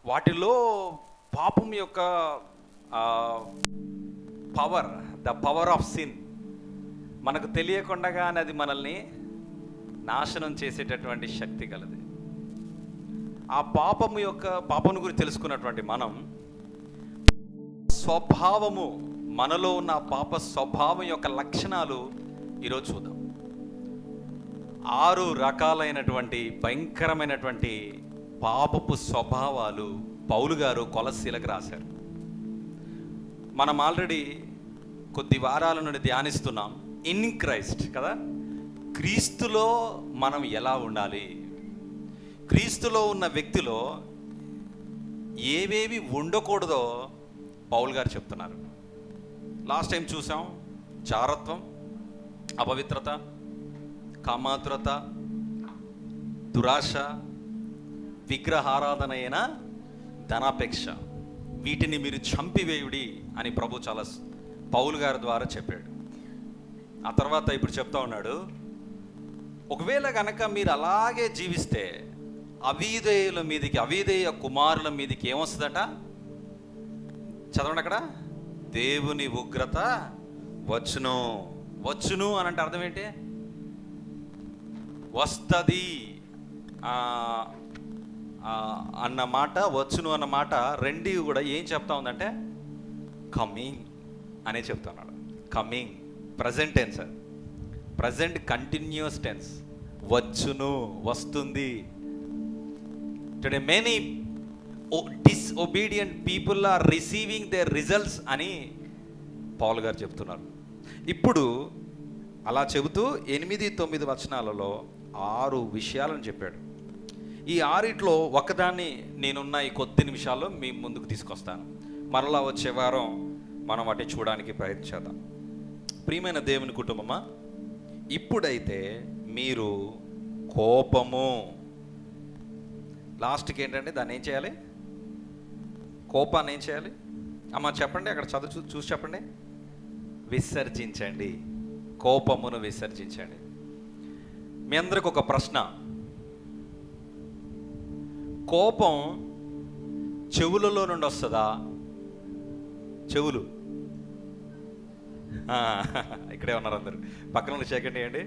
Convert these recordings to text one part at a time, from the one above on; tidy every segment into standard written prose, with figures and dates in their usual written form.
వాటిలో పాపం యొక్క power, the power of sin, మనకు తెలియకుండానే అది మనల్ని నాశనం చేసేటటువంటి శక్తి కలది. ఆ పాపం గురించి తెలుసుకున్నటువంటి మనం స్వభావము, మనలో ఉన్న పాప స్వభావం యొక్క లక్షణాలు ఈరోజు చూద్దాం. 6 రకాలైనటువంటి భయంకరమైనటువంటి పాపపు స్వభావాలు పౌలు గారు కొలస్సీలకు రాశారు. మనం ఆల్రెడీ కొద్ది వారాల నుండి ధ్యానిస్తున్నాం ఇన్ క్రైస్ట్ కదా. క్రీస్తులో మనం ఎలా ఉండాలి, క్రీస్తులో ఉన్న వ్యక్తిలో ఏవేవి ఉండకూడదో పౌలు గారు చెప్తున్నారు. లాస్ట్ టైం చూసాం జారత్వం, అపవిత్రత, కామాతురత, దురాశ, విగ్రహారాధన అయిన ధనాపేక్ష, వీటిని మీరు చంపివేయుడి అని ప్రభు చాలా పౌలు గారి ద్వారా చెప్పాడు. ఆ తర్వాత ఇప్పుడు చెప్తా ఉన్నాడు, ఒకవేళ కనుక మీరు అలాగే జీవిస్తే అవిధేయుల మీదకి, అవిధేయ కుమారుల మీదకి ఏమొస్తుందట? చదవండి అక్కడ, దేవుని ఉగ్రత వచ్చును. వచ్చును అని అంటే అర్థం ఏంటి? వస్తుంది అన్నమాట, వచ్చును అన్నమాట రెండు కూడా ఏం చెప్తా ఉందంటే కమింగ్ అనే చెప్తున్నాడు. Coming present tense, present continuous tense. వచ్చును, వస్తుంది. Today many disobedient people are receiving their results అని పౌలు గారు చెప్తున్నారు. ఇప్పుడు అలా చెబుతూ 8-9 వచనాలలో 6 విషయాలను చెప్పాడు. ఈ 6 ఒకదాన్ని నేనున్న ఈ కొద్ది నిమిషాల్లో మీ ముందుకు తీసుకొస్తాను. మరలా వచ్చే వారం మనం వాటిని చూడడానికి ప్రయత్నించేద్దాం. ప్రియమైన దేవుని కుటుంబమా, ఇప్పుడైతే మీరు కోపము, లాస్ట్కి ఏంటంటే దాన్ని ఏం చేయాలి? కోపాన్ని ఏం చేయాలి? అమ్మ చెప్పండి, అక్కడ చదువు చూసి చెప్పండి. విసర్జించండి, కోపమును విసర్జించండి. మీ అందరికి ఒక ప్రశ్న, కోపం చెవులలో నుండి వస్తుందా? చెవులు ఇక్కడే ఉన్నారు అందరు, పక్కన నుండి షేక్ చేయండి.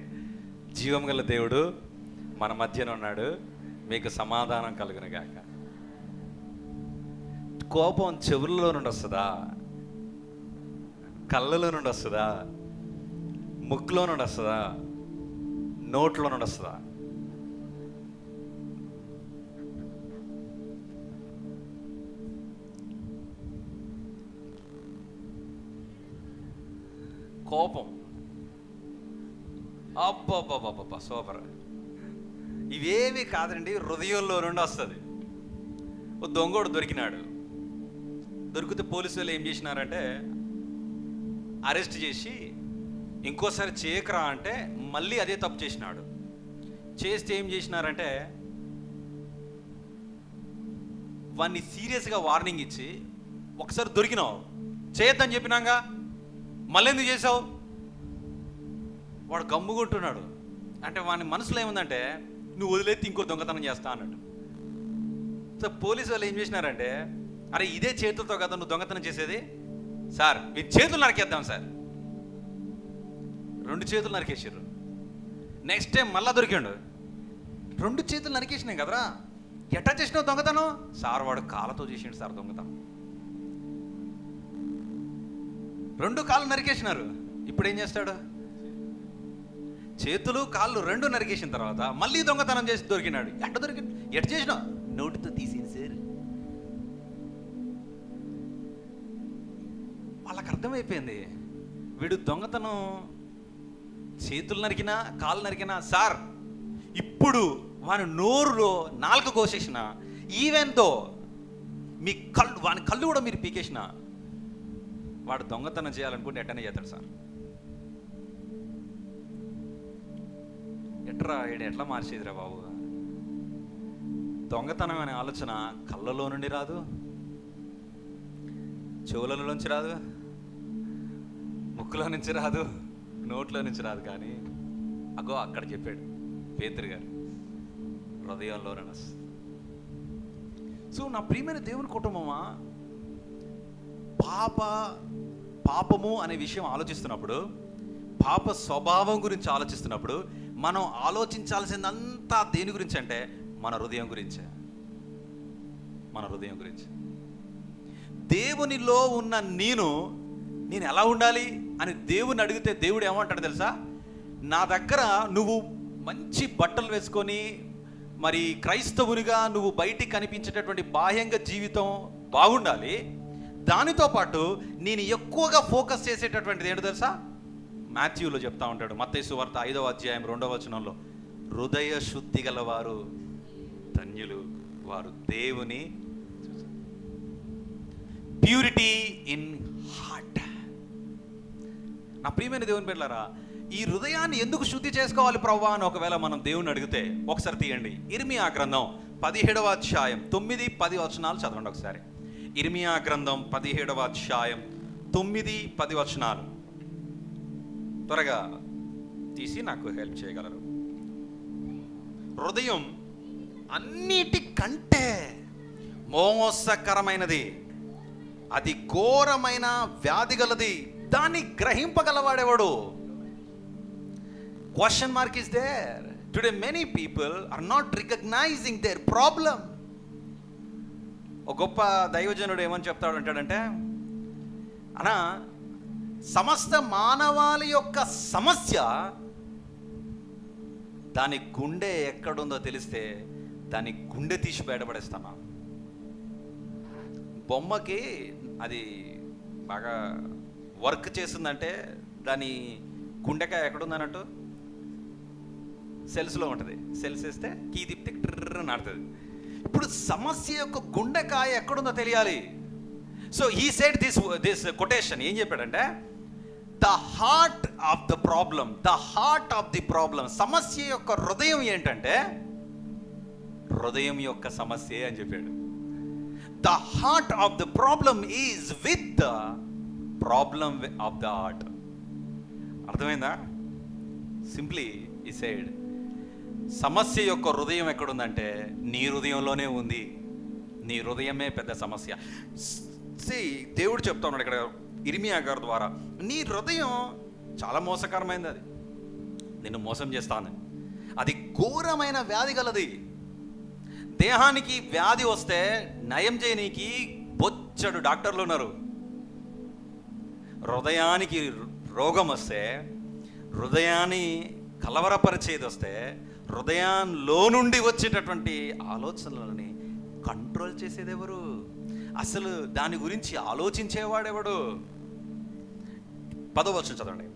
జీవం గల దేవుడు మన మధ్యన ఉన్నాడు, మీకు సమాధానం కలుగును గాక. కోపం చెవులలో నుండి వస్తుందా? కళ్ళలో నుండి వస్తుందా? ముక్కులో నుండి వస్తుందా? నోట్లో నుండి వస్తుందా? కోపం అబ్బబ్బబ్బబ్బా సూపర్. ఇవేవి కాదండి, హృదయంలో నుండి వస్తుంది. ఓ దొంగోడు దొరికినాడు. దొరికితే పోలీసు వాళ్ళు ఏం చేసినారంటే అరెస్ట్ చేసి ఇంకోసారి చేయకరా అంటే మళ్ళీ అదే తప్పు చేసినాడు. చేస్తే ఏం చేసినారంటే వాడిని సీరియస్గా వార్నింగ్ ఇచ్చి, ఒకసారి దొరికినావు చేయొద్దని చెప్పినాక మళ్ళీ ఎందుకు చేసావు? వాడు గమ్ముకుంటున్నాడు. అంటే వాని మనసులో ఏముందంటే నువ్వు వదిలేసి ఇంకో దొంగతనం చేస్తా అన్నట్టు. సో పోలీసు వాళ్ళు ఏం చేసినారంటే, అరే ఇదే చేతులతో కదా నువ్వు దొంగతనం చేసేది, సార్ మీ చేతులు నరికేద్దాం సార్. 2 చేతులు నరికేసారు. నెక్స్ట్ టైం మళ్ళా దొరికాడు, 2 చేతులు నరికేసినాయి కదరా, ఎట్లా చేసినావు దొంగతనం? సార్ వాడు కాళ్ళతో చేసిండు సార్ దొంగతనం. 2 కాళ్ళు నరికేసినారు. ఇప్పుడు ఏం చేస్తాడు? చేతులు కాళ్ళు 2 నరికేసిన తర్వాత మళ్ళీ దొంగతనం చేసి దొరికినాడు. ఎట్ట చేసినావు? నోటితో తీసింది సార్. వాళ్ళకి అర్థమైపోయింది, వీడు దొంగతనం చేతులు నరికినా కాళ్ళు నరికినా, సార్ ఇప్పుడు వాని నోరులో నాలుక కోసేసిన, ఈవెన్తో మీ వాని కళ్ళు కూడా మీరు పీకేసిన, వాడు దొంగతనం చేయాలనుకుంటే ఎట్టనే చేస్తాడు సార్. ఎట్లా మార్చేదిరా బాబు? దొంగతనం అనే ఆలోచన కళ్ళలో నుండి రాదు, చెవులలోంచి రాదు, ముక్కులో నుంచి రాదు, నోట్లో నుంచి రాదు. కానీ అగో అక్కడ చెప్పాడు పేతురు గారు, హృదయంలో వస్తుంది. సో నా ప్రియమైన దేవుని కుటుంబమా, పాపము అనే విషయం ఆలోచిస్తున్నప్పుడు, పాప స్వభావం గురించి ఆలోచిస్తున్నప్పుడు మనం ఆలోచించాల్సిందంతా దేని గురించి అంటే మన హృదయం గురించే. మన హృదయం గురించి. దేవునిలో ఉన్న నేను ఎలా ఉండాలి అని దేవుని అడిగితే దేవుడు ఏమంటాడు తెలుసా? నా దగ్గర నువ్వు మంచి బట్టలు వేసుకొని మరి క్రైస్తవునిగా నువ్వు బయటికి కనిపించేటటువంటి బాహ్యంగా జీవితం బాగుండాలి. దానితో పాటు నేను ఎక్కువగా ఫోకస్ చేసేటటువంటిది ఏంటో తెలుసా? మాథ్యూలో చెప్తా ఉంటాడు, మత్తయి సువార్త 5వ అధ్యాయం 2వ వచనంలో, హృదయ శుద్ధి గలవారు ధన్యులు, వారు దేవుని. Purity in heart. నా ప్రియమైన దేవుని బిడ్డలారా, ఈ హృదయాన్ని ఎందుకు శుద్ధి చేసుకోవాలి ప్రభువా అని ఒకవేళ మనం దేవుని అడిగితే ఒకసారి తీయండి ఇర్మియా గ్రంథం 17వ అధ్యాయం 9-10 వచనాలు చదవండి ఒకసారి. ఇర్మియా గ్రంథం 17వ అధ్యాయం 9-10 వచనాలు త్వరగా తీసి నాకు హెల్ప్ చేయగలరు. హృదయం అన్నిటికంటే మోసకరమైనది, అది ఘోరమైన వ్యాధి గలది, దాన్ని గ్రహింపగలవాడెవడు? Question mark is there. Today many people are not recognizing their problem. ఒక గొప్ప దైవజనుడు ఏమని చెప్తాడు అంటాడంటే, అనా సమస్త మానవాళి యొక్క సమస్య దాని గుండె ఎక్కడుందో తెలిస్తే దాని గుండె తీసి బయటపడేస్తామా? బొమ్మకి అది బాగా వర్క్ చేస్తుందంటే దాని గుండెకాయ ఎక్కడుందన్నట్టు సెల్స్లో ఉంటుంది. సెల్స్ వేస్తే కీ తిప్పితే ట్రిర్ర నాడుతుంది. ఇప్పుడు సమస్య యొక్క గుండెకాయ ఎక్కడుందో తెలియాలి. So he said this quotation ఏం చెప్పాడంటే, the heart of the problem, the heart of the problem, సమస్య యొక్క హృదయం ఏంటంటే హృదయం యొక్క సమస్య అని చెప్పాడు. The heart of the problem is with the problem of the heart. అర్థమైందా? సింప్లీ ఈ సైడ్ సమస్య యొక్క హృదయం ఎక్కడుందంటే నీ హృదయంలోనే ఉంది. నీ హృదయమే పెద్ద సమస్య. దేవుడు చెప్తా ఉన్నాడు ఇక్కడ ఇర్మియా గారి ద్వారా, నీ హృదయం చాలా మోసకరమైనది, అది నిన్ను మోసం చేస్తాను, అది ఘోరమైన వ్యాధి గలది. దేహానికి వ్యాధి వస్తే నయం చేయనీకి బొచ్చడు డాక్టర్లు ఉన్నారు. హృదయానికి రోగం వస్తే, హృదయాన్ని కలవరపరిచేది వస్తే, హృదయంలో నుండి వచ్చేటటువంటి ఆలోచనలని కంట్రోల్ చేసేది ఎవరు? అసలు దాని గురించి ఆలోచించేవాడెవడు? 10వ వచనం చదవండి.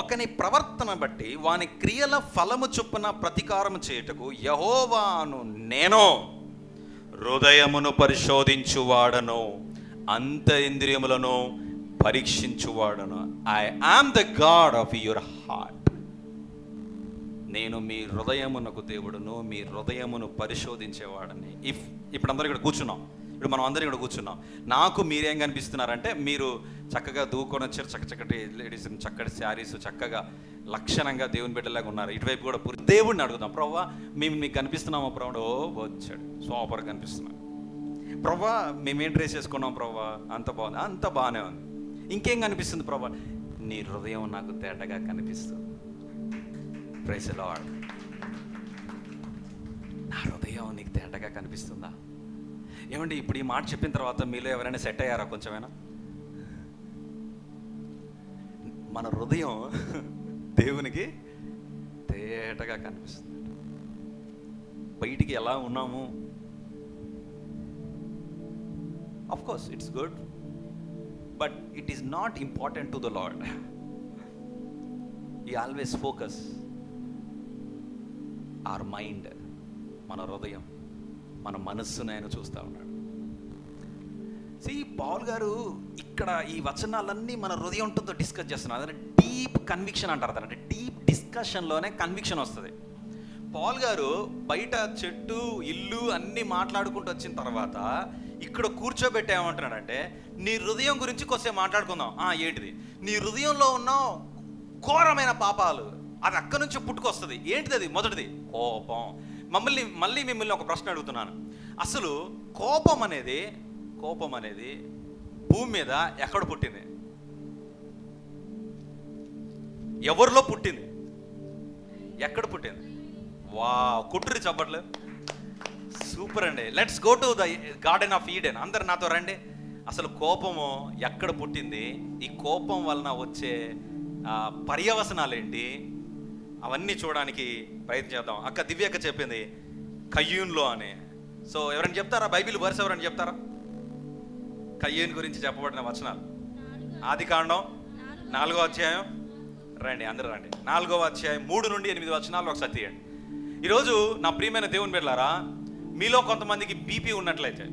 ఒకని ప్రవర్తన బట్టి వాని క్రియల ఫలము చొప్పున ప్రతీకారం చేయుటకు యెహోవాను నేను హృదయమును పరిశోధించువాడను, అంతరింద్రియములను పరీక్షించువాడను. I am the God of your heart. నేను మీ హృదయమునకు దేవుడును, మీ హృదయమును పరిశోధించేవాడని. ఇప్పుడు అందరూ ఇక్కడ కూర్చున్నాం, ఇప్పుడు మనం అందరం ఇక్కడ కూర్చున్నాం. నాకు మీరేం కనిపిస్తున్నారంటే, మీరు చక్కగా దూకొని వచ్చారు, చక్కటి లేడీస్, చక్కటి శారీస్, చక్కగా లక్షణంగా దేవుని బిడ్డలాగా ఉన్నారు. ఇటువైపు కూడా దేవుడిని అడుగుతాం, ప్రభువా మేము మీకు కనిపిస్తున్నామా ప్రభుడు? ఓ వచ్చాడు, సూపర్ కనిపిస్తున్నాం. ప్రభువా మేమేం డ్రెస్ చేసుకున్నాం ప్రభువా? అంత బాగుంది, అంత బాగానే ఉంది. ఇంకేం కనిపిస్తుంది ప్రభువా? నీ హృదయం నాకు తేటగా కనిపిస్తుంది. Praise the Lord. నా హృదయం నీకు తేటగా కనిపిస్తుందా? ఏమండి ఇప్పుడు ఈ మాట చెప్పిన తర్వాత మీలో ఎవరైనా సెట్ అయ్యారా కొంచెమైనా? మన హృదయం దేవునికి తేటగా కనిపిస్తుంది. బయటికి ఎలా ఉన్నాము, of course it's good, but it is not important to the Lord. He always focus our mind, మన హృదయం, మన మనస్సును ఆయన చూస్తూ ఉన్నాడు. పౌల్ గారు ఇక్కడ ఈ వచనాలన్నీ మన హృదయంతో డిస్కస్ చేస్తున్నారు. అదే డీప్ కన్విక్షన్ అంటారు. అంటే డీప్ డిస్కషన్లోనే కన్విక్షన్ వస్తుంది. పౌల్ గారు బయట చెట్టు ఇల్లు అన్నీ మాట్లాడుకుంటూ వచ్చిన తర్వాత ఇక్కడ కూర్చోబెట్టి ఏమంటున్నాడంటే, నీ హృదయం గురించి కొద్దిసేపు మాట్లాడుకుందాం. ఏంటిది? నీ హృదయంలో ఉన్న ఘోరమైన పాపాలు, అది అక్కడి నుంచి పుట్టుకొస్తుంది. ఏంటిది అది? మొదటిది కోపం. మిమ్మల్ని ఒక ప్రశ్న అడుగుతున్నాను. అసలు కోపం అనేది భూమి మీద ఎక్కడ పుట్టింది? ఎవరిలో పుట్టింది? ఎక్కడ పుట్టింది? వా, కుట్రి చప్పట్లు. సూపర్ అండి. Let's go to the garden of Eden. అందరు నాతో రండి. అసలు కోపము ఎక్కడ పుట్టింది? ఈ కోపం వలన వచ్చే పర్యవసనాలు ఏంటి? అవన్నీ చూడడానికి ప్రయత్నం చేద్దాం. అక్క దివ్యక్క చెప్పింది కయ్యూన్లో అని. సో ఎవరైనా చెప్తారా? బైబిల్ వర్స్ ఎవరైనా చెప్తారా? కయ్యూన్ గురించి చెప్పబడిన వచనాలు ఆదికాండం 4వ అధ్యాయం. రండి, అందరూ రండి. 4వ అధ్యాయం 3 నుండి 8 వచనాలు ఒకసారి తీయండి. ఈరోజు నా ప్రియమైన దేవుని బిడ్డలారా, మీలో కొంతమందికి బీపీ ఉన్నట్లయితే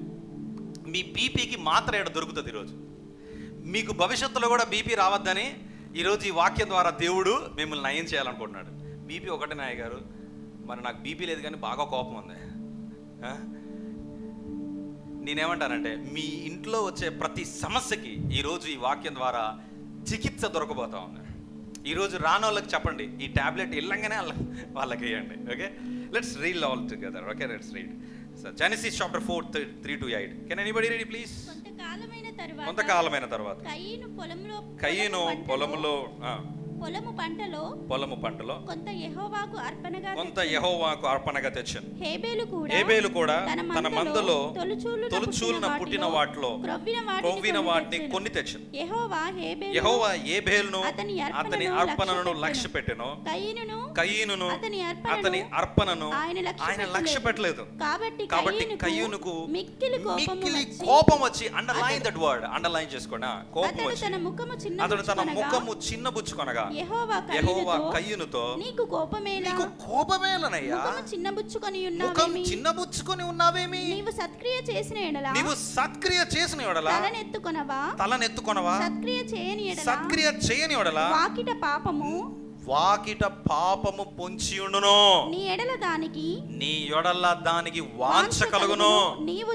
మీ బీపీకి మాత్ర ఏడ దొరుకుతుంది. ఈరోజు మీకు భవిష్యత్తులో కూడా బీపీ రావద్దని ఈరోజు ఈ వాక్యం ద్వారా దేవుడు మిమ్మల్ని నయం చేయాలనుకుంటున్నాడు. బీపీ ఒకటే నాయ గారు, మరి నాకు బీపీ లేదు కానీ బాగా కోపం ఉంది. నేనేమంటానంటే మీ ఇంట్లో వచ్చే ప్రతి సమస్యకి ఈరోజు ఈ వాక్యం ద్వారా చికిత్స దొరకబోతా ఉంది. ఈరోజు రాని వాళ్ళకి చెప్పండి, ఈ టాబ్లెట్ ఇల్లంగానే వాళ్ళకి వేయండి. Okay, let's read all together. Okay, let's read Genesis chapter 4 3 to 8. Can anybody read it please? కొంతకాలమైన తర్వాత కయీను పొలము పంటలో కొంత యెహోవాకు అర్పణగా తెచ్చాను. హేబేలు కూడా తన మందలో తొలుచూలున పుట్టిన వాటిలో క్రొవ్విన వాటిని కొన్ని తెచ్చాను. యెహోవా హేబేలును అతని అర్పణను లక్ష్య పెట్టెను, కయీనును అతని అర్పణను ఆయన లక్ష్య పెట్టలేదు. కాబట్టి కయీనుకు మిక్కిలి కోపం వచ్చి, అండర్లైన్ దట్ వర్డ్, అండర్లైన్ చేసుకోండి. కోపం వచ్చి అతడు తన ముఖము చిన్నబుచ్చుకొనగా యెహోవా కయీనుతో, నీకు కోపమేలనయ్యా, ముఖం చిన్నబుచ్చుకొని ఉన్నావేమి? నీవు సత్క్రియ చేసిన ఎడల తలనెత్తుకొనవా? సత్క్రియ చేయని ఎడల వాకిట పాపము పొంచి ఉండును, నీ ఎడల దానికి వాంఛ కలుగును, నీవు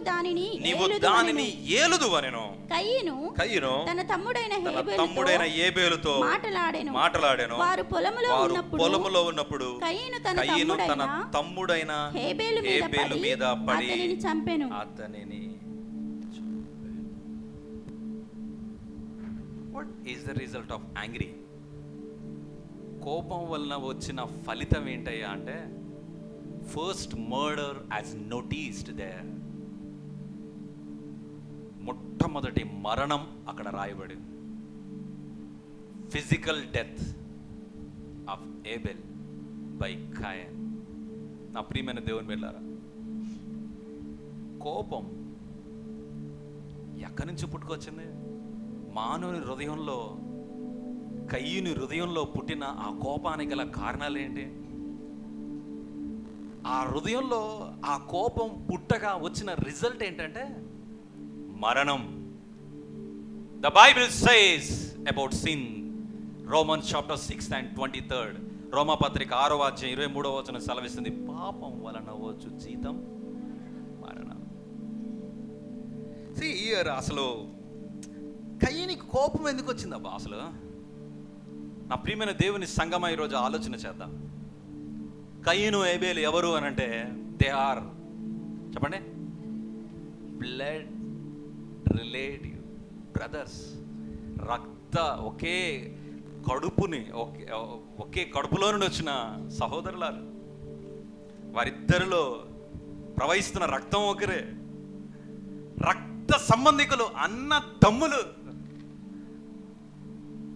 దానిని ఏలుదు అనెను. కయీను తన తమ్ముడైన హేబేలుతో మాటలాడెను. వారు పొలములో ఉన్నప్పుడు కయీను తన తమ్ముడైన హేబేలు మీద పడి అతనిని. What is the result of angry? కోపం వలన వచ్చిన ఫలితం ఏంటయ్యా అంటే, first murder as noticed there. మొట్టమొదటి మరణం అక్కడ రాయబడింది. Physical death of Abel by Cain. నా ప్రియమైన దేవుని బిడ్డలారా, కోపం ఎక్కడి నుంచి పుట్టుకొచ్చింది? మానవుని హృదయంలో, కయీను హృదయంలో పుట్టిన ఆ కోపానికి గల కారణాలు ఏంటి? ఆ హృదయంలో ఆ కోపం పుట్టగా వచ్చిన రిజల్ట్ ఏంటంటే మరణం. The Bible says about sin, Romans chapter 6 and 23. రోమాపత్రిక 6వ అధ్యాయం 23వ వచనం సెలవిస్తుంది, పాపం వలన వచ్చు జీతం మరణం. అసలు కయీనికి కోపం ఎందుకు వచ్చిందబ్బా? అసలు నా ప్రియమైన దేవుని సంగమ ఈరోజు ఆలోచన చేద్దాం. కయీను హేబేలు ఎవరు అని అంటే, దే ఆర్, చెప్పండి, బ్లడ్ రిలేటివ్ బ్రదర్స్. ఒకే కడుపులో నుండి వచ్చిన సహోదరులారు. వారిద్దరిలో ప్రవహిస్తున్న రక్తం ఒకరే, రక్త సంబంధికులు, అన్న తమ్ములు.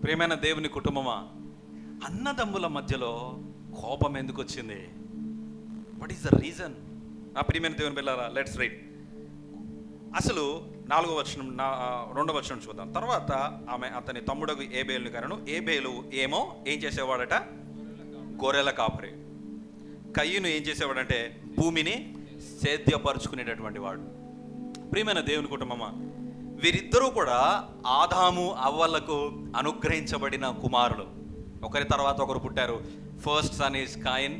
ప్రియమైన దేవుని కుటుంబమా, అన్నదమ్ముల మధ్యలో కోపం ఎందుకు వచ్చింది? What is the reason? నా ప్రియమైన దేవుని బిడ్డలారా, లెట్స్ రీడ్. అసలు 4వ వచనం 2వ వచనం చూద్దాం. తర్వాత ఆమె అతని తమ్ముడు ఏబేలుని కనెను. ఏబేలు ఏం చేసేవాడట? గొర్రెల కాపరి. కయీను ఏం చేసేవాడంటే భూమిని సేద్యపరుచుకునేటటువంటి వాడు. ప్రియమైన దేవుని కుటుంబమా, వీరిద్దరూ కూడా ఆదాము అవ్వలకు అనుగ్రహించబడిన కుమారులు. ఒకరి తర్వాత ఒకరు పుట్టారు. First son is Cain,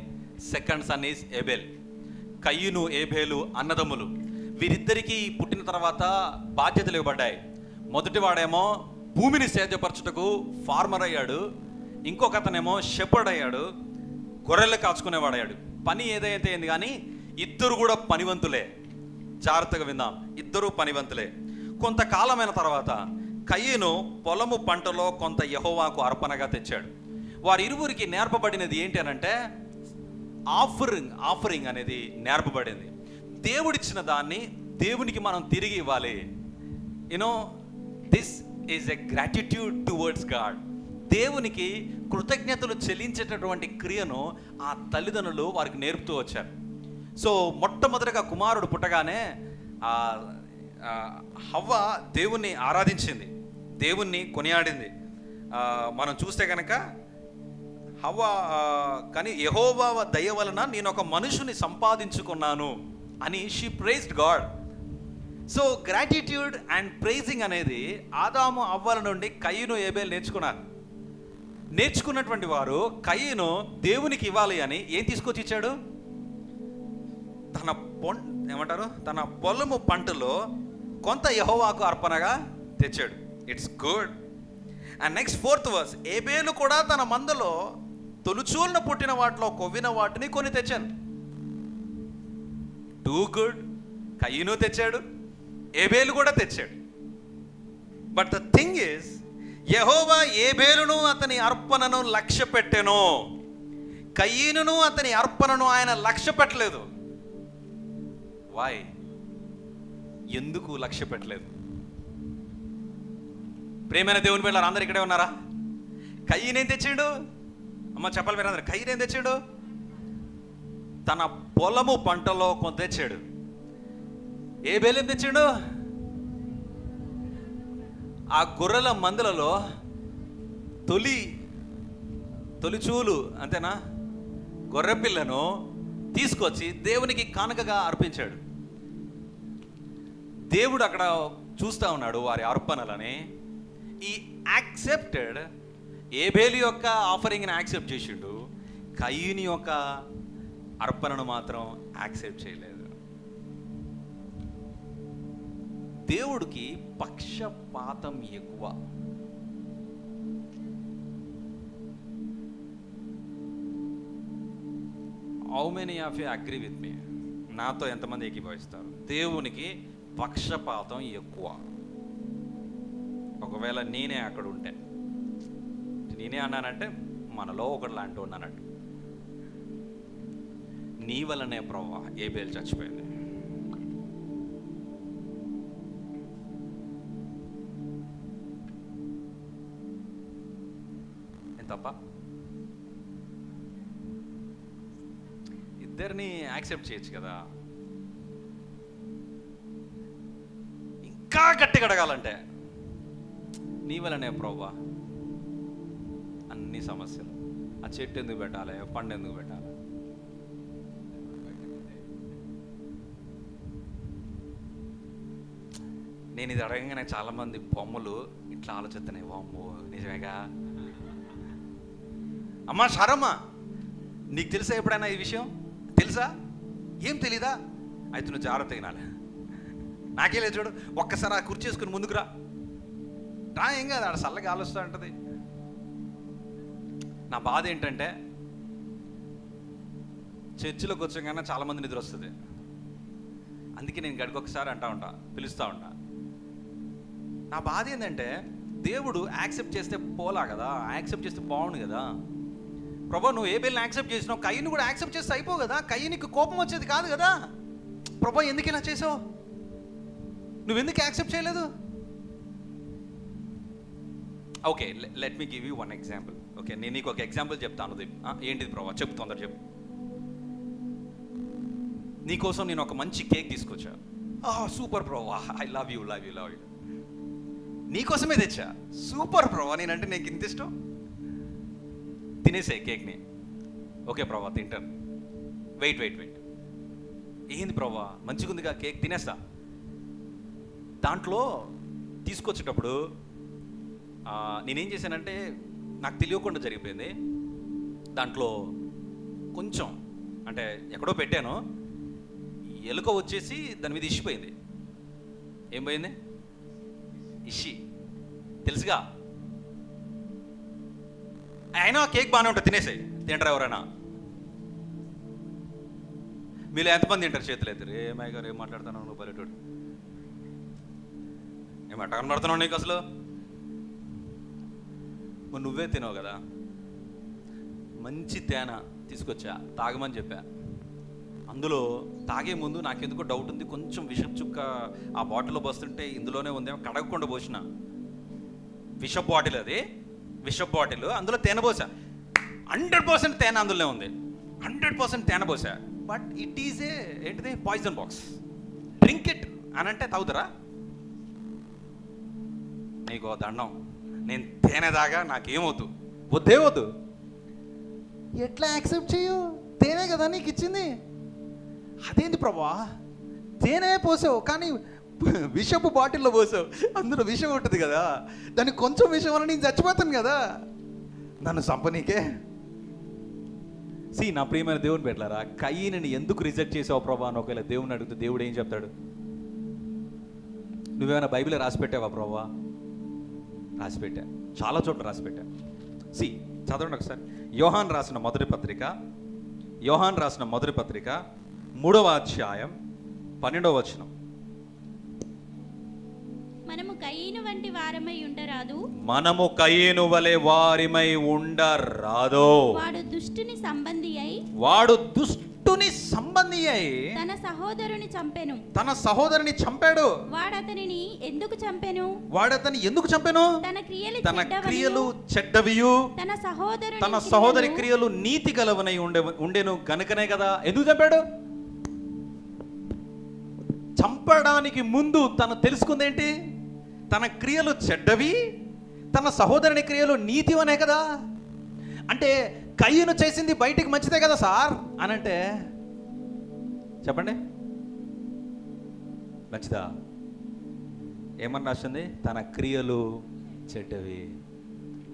second son is Abel. కయీను ఏబేలు అన్నదమ్ములు. వీరిద్దరికీ పుట్టిన తర్వాత బాధ్యతలు ఇవ్వబడ్డాయి. మొదటివాడేమో భూమిని సేద్యపరచుటకు ఫార్మర్ అయ్యాడు, ఇంకొక అతనేమో షెపర్డ్ అయ్యాడు, గొర్రెలు కాచుకునేవాడయ్యాడు. పని ఏదైతే అయింది కానీ ఇద్దరు కూడా పనివంతులే. జాగ్రత్తగా విందాం. ఇద్దరూ పనివంతులే. కొంతకాలమైన తర్వాత కయీను పొలము పంటలో కొంత యెహోవాకు అర్పణగా తెచ్చాడు. వారిరువురికి నేర్పబడినది ఏంటి అనంటే ఆఫరింగ్ అనేది నేర్పబడింది. దేవుడిచ్చిన దాన్ని దేవునికి మనం తిరిగి ఇవ్వాలి. This is a gratitude towards God. దేవునికి కృతజ్ఞతలు చెల్లించేటటువంటి క్రియను ఆ తల్లిదండ్రులు వారికి నేర్పుతూ వచ్చారు. సో మొట్టమొదటిగా కుమారుడు పుట్టగానే హవ్వ దేవుణ్ణి ఆరాధించింది, దేవుణ్ణి కొనియాడింది. మనం చూస్తే కనుక హవ్వ కానీ యెహోవా దయ వలన నేను ఒక మనుషుని సంపాదించుకున్నాను అని she praised God. So gratitude and praising అనేది ఆదాము అవ్వల నుండి కయీను ఏబేలు నేర్చుకున్నటువంటి వారు కయీను దేవునికి ఇవ్వాలి అని ఏం తీసుకొచ్చి ఇచ్చాడు? తన పొలము పంటలో కొంత యెహోవాకు అర్పణగా తెచ్చాడు. It's good. And next 4th verse, Abel కూడా తన మందలో తొలుచూలను పుట్టిన వాటిలో కొవ్విన వాటిని కొని తెచ్చాను. Do good. కయీను తెచ్చాడు, ఏబేలు కూడా తెచ్చాడు. బట్ ద థింగ్ ఈజ్, యెహోవా ఏబేలును అతని అర్పణను లక్ష్య పెట్టెను, కయీనును అతని అర్పణను ఆయన లక్ష్య పెట్టలేదు. వై? ఎందుకు లక్ష్య పెట్టలేదు? ప్రేమైన దేవుని పిల్లలు అందరు ఇక్కడే ఉన్నారా? కయీను ఏం తెచ్చాడు? అమ్మ చెప్పాలి మీరు అందరు. కయీను ఏం తెచ్చాడు? తన పొలము పంటలో కొంత తెచ్చాడు. ఏబేలు ఏం తెచ్చాడు? ఆ గొర్రెల మందలలో తొలిచూలు అంతేనా, గొర్రె పిల్లను తీసుకొచ్చి దేవునికి కానుకగా అర్పించాడు. దేవుడు అక్కడ చూస్తూ ఉన్నాడు వారి అర్పణలని. ఈ యాక్సెప్టెడ్, ఏబేలు యొక్క ఆఫరింగ్ని యాక్సెప్ట్ చేసిండు, కయీను యొక్క అర్పణను మాత్రం యాక్సెప్ట్ చేయలేదు. దేవుడికి పక్షపాతం ఎక్కువ. How many of you agree with me? నాతో ఎంతమంది ఏకీభవిస్తారు? దేవునికి పక్షపాతం ఎక్కువ. ఒకవేళ నేనే అక్కడ ఉంటే, నేనే అన్నానంటే మనలో ఒకటి లాంటి ఉన్నానంట. నీ వల్లనే ప్రభువా ఏబేలు చచ్చిపోయింది. తప్ప ఇద్దరిని యాక్సెప్ట్ చేయొచ్చు కదా. ఇంకా గట్టిగా అడగాలంటే నీ వల్లనే ప్రభువా అన్ని సమస్యలు. ఆ చెట్టు ఎందుకు పెట్టాలి, పండు ఎందుకు పెట్టాలి? నేను ఇది అడగగానే చాలా మంది బొమ్మలు ఇట్లా ఆలోచిస్తున్నాయి. వామ్మో నిజమేగా అమ్మా షారమ్మా, నీకు తెలుసా ఎప్పుడైనా ఈ విషయం? తెలుసా? ఏం తెలీదా? అయితే నువ్వు జాగ్రత్త వినాలి. నాకే లేదు చూడు, ఒక్కసారి ఆ కుర్చీ చేసుకుని ముందుకు రా. ఏం కాదు, ఆడ చల్లగా ఆలోచిస్తూ ఉంటుంది. నా బాధ ఏంటంటే చర్చిలోకి వచ్చాకన్నా చాలామంది నిద్ర వస్తుంది. అందుకే నేను గడికొకసారి పిలుస్తూ ఉంటా. నా బాధ ఏంటంటే దేవుడు యాక్సెప్ట్ చేస్తే పోలా కదా, యాక్సెప్ట్ చేస్తే బాగుండు కదా. ప్రభా నువ్వు ఏబేల్ని యాక్సెప్ట్ చేసినావు, కయీను కూడా యాక్సెప్ట్ చేస్తే అయిపో కదా. కయీనికి కోపం వచ్చేది కాదు కదా. ప్రభా ఎందుకు ఇలా చేసావు, నువ్వెందుకు యాక్సెప్ట్ చేయలేదు? Okay, let me give you one example. Okay, నేను నీకు ఒక ఎగ్జాంపుల్ చెప్తాను. ఏంటిది ప్రభా? చెప్పు, తొందర చెప్పు. నీకోసం నేను ఒక మంచి కేక్ తీసుకొచ్చా. సూపర్ ప్రభా, ఐ లవ్ యూ. నీకోసమే తెచ్చా. సూపర్ ప్రభా, నేనంటే నీకు ఇంత ఇష్టం, తినేసే కేక్ని. ఓకే ప్రభా తింటాను. వెయిట్ ఏంది ప్రభా, మంచిగా ఉందిగా కేక్, తినేస్తా. దాంట్లో తీసుకొచ్చేటప్పుడు నేనేం చేశానంటే నాకు తెలియకుండా జరిగిపోయింది. దాంట్లో కొంచెం అంటే ఎక్కడో పెట్టాను, ఎలుక వచ్చేసి దాని మీద ఇష్టిపోయింది. ఏం పోయింది? ఇషి. తెలుసుగా. అయినా కేక్ బాగానే ఉంటుంది, తినేసాయి. తింటారా ఎవరైనా? మీరు ఎంతమంది తింటారు? చేతులు ఎత్తారు. ఏమయ్య గారు ఏం మాట్లాడుతున్నావు నువ్వు పల్లెటూడు? ఏమట్ట కనబడుతున్నావు నీకు అసలు? మరి నువ్వే తినవు కదా. మంచి తేనె తీసుకొచ్చా, తాగమని చెప్పా. అందులో తాగే ముందు నాకెందుకో డౌట్ ఉంది, కొంచెం విషం చుక్క ఆ బాటిల్లో పోస్తుంటే ఇందులోనే ఉందేమో, కడగకుండా పోసిన. విషప్ బాటిల్, అది విషప్ బాటిల్, అందులో తేనె పోసా. 100% తేనె అందులోనే ఉంది, 100% తేనె పోసా. బట్ ఇట్ ఈజ్ ఏంటిది, పాయిజన్ బాక్స్. డ్రింక్ ఇట్ అని అంటే తాగుతారా? నీకు దండం, నేను తేనె తాగా నాకేమవుతు, వద్దే వద్దు. ఎట్లా యాక్సెప్ట్ చేయు? తేనె కదా నీకు ఇచ్చింది. అదేంటి ప్రభా, తేనె పోసావు కానీ విషపు బాటిల్లో పోసావు, అందులో విషం ఉంటుంది కదా, దానికి కొంచెం విషం వల్ల నేను చచ్చిపోతాను కదా, నన్ను చంపనీకే. నా ప్రియమైన దేవుని పెట్టారా, కయ్యని ఎందుకు రిజెక్ట్ చేసావు ప్రభా అని ఒకవేళ దేవుని అడిగితే దేవుడు ఏం చెప్తాడు? నువ్వేమైనా బైబిల్ రాసి పెట్టావా ప్రభా? రాసి పెట్టా, చాలా చోట్ల రాసి పెట్టా. చదవండి ఒకసారి. యోహాన్ రాసిన మొదటి పత్రిక 3వ అధ్యాయం 12వ వచనం. మనము కయీను వంటి వారమై ఉండరాదు, మనము కయీను వలె వారిమై ఉండరాదు. వాడు దుష్టుని సంబంధి అయి తన సహోదరుని చంపెను. వాడతనిని ఎందుకు చంపెను? తన క్రియలు చెడ్డవియు, తన సహోదరి క్రియలు నీతి గలవనై ఉండెను గనుకనే కదా. ఎందుకు చంపాడు? చంపడానికి ముందు తను తెలుసుకుందేంటి? తన క్రియలు చెడ్డవి, తన సహోదరుని క్రియలు నీతి అనే కదా. అంటే కయ్యను చేసింది బయటికి మంచిదే కదా సార్ అని అంటే చెప్పండి, మంచిదా? ఏమన్నా రాసింది? తన క్రియలు చెడ్డవి.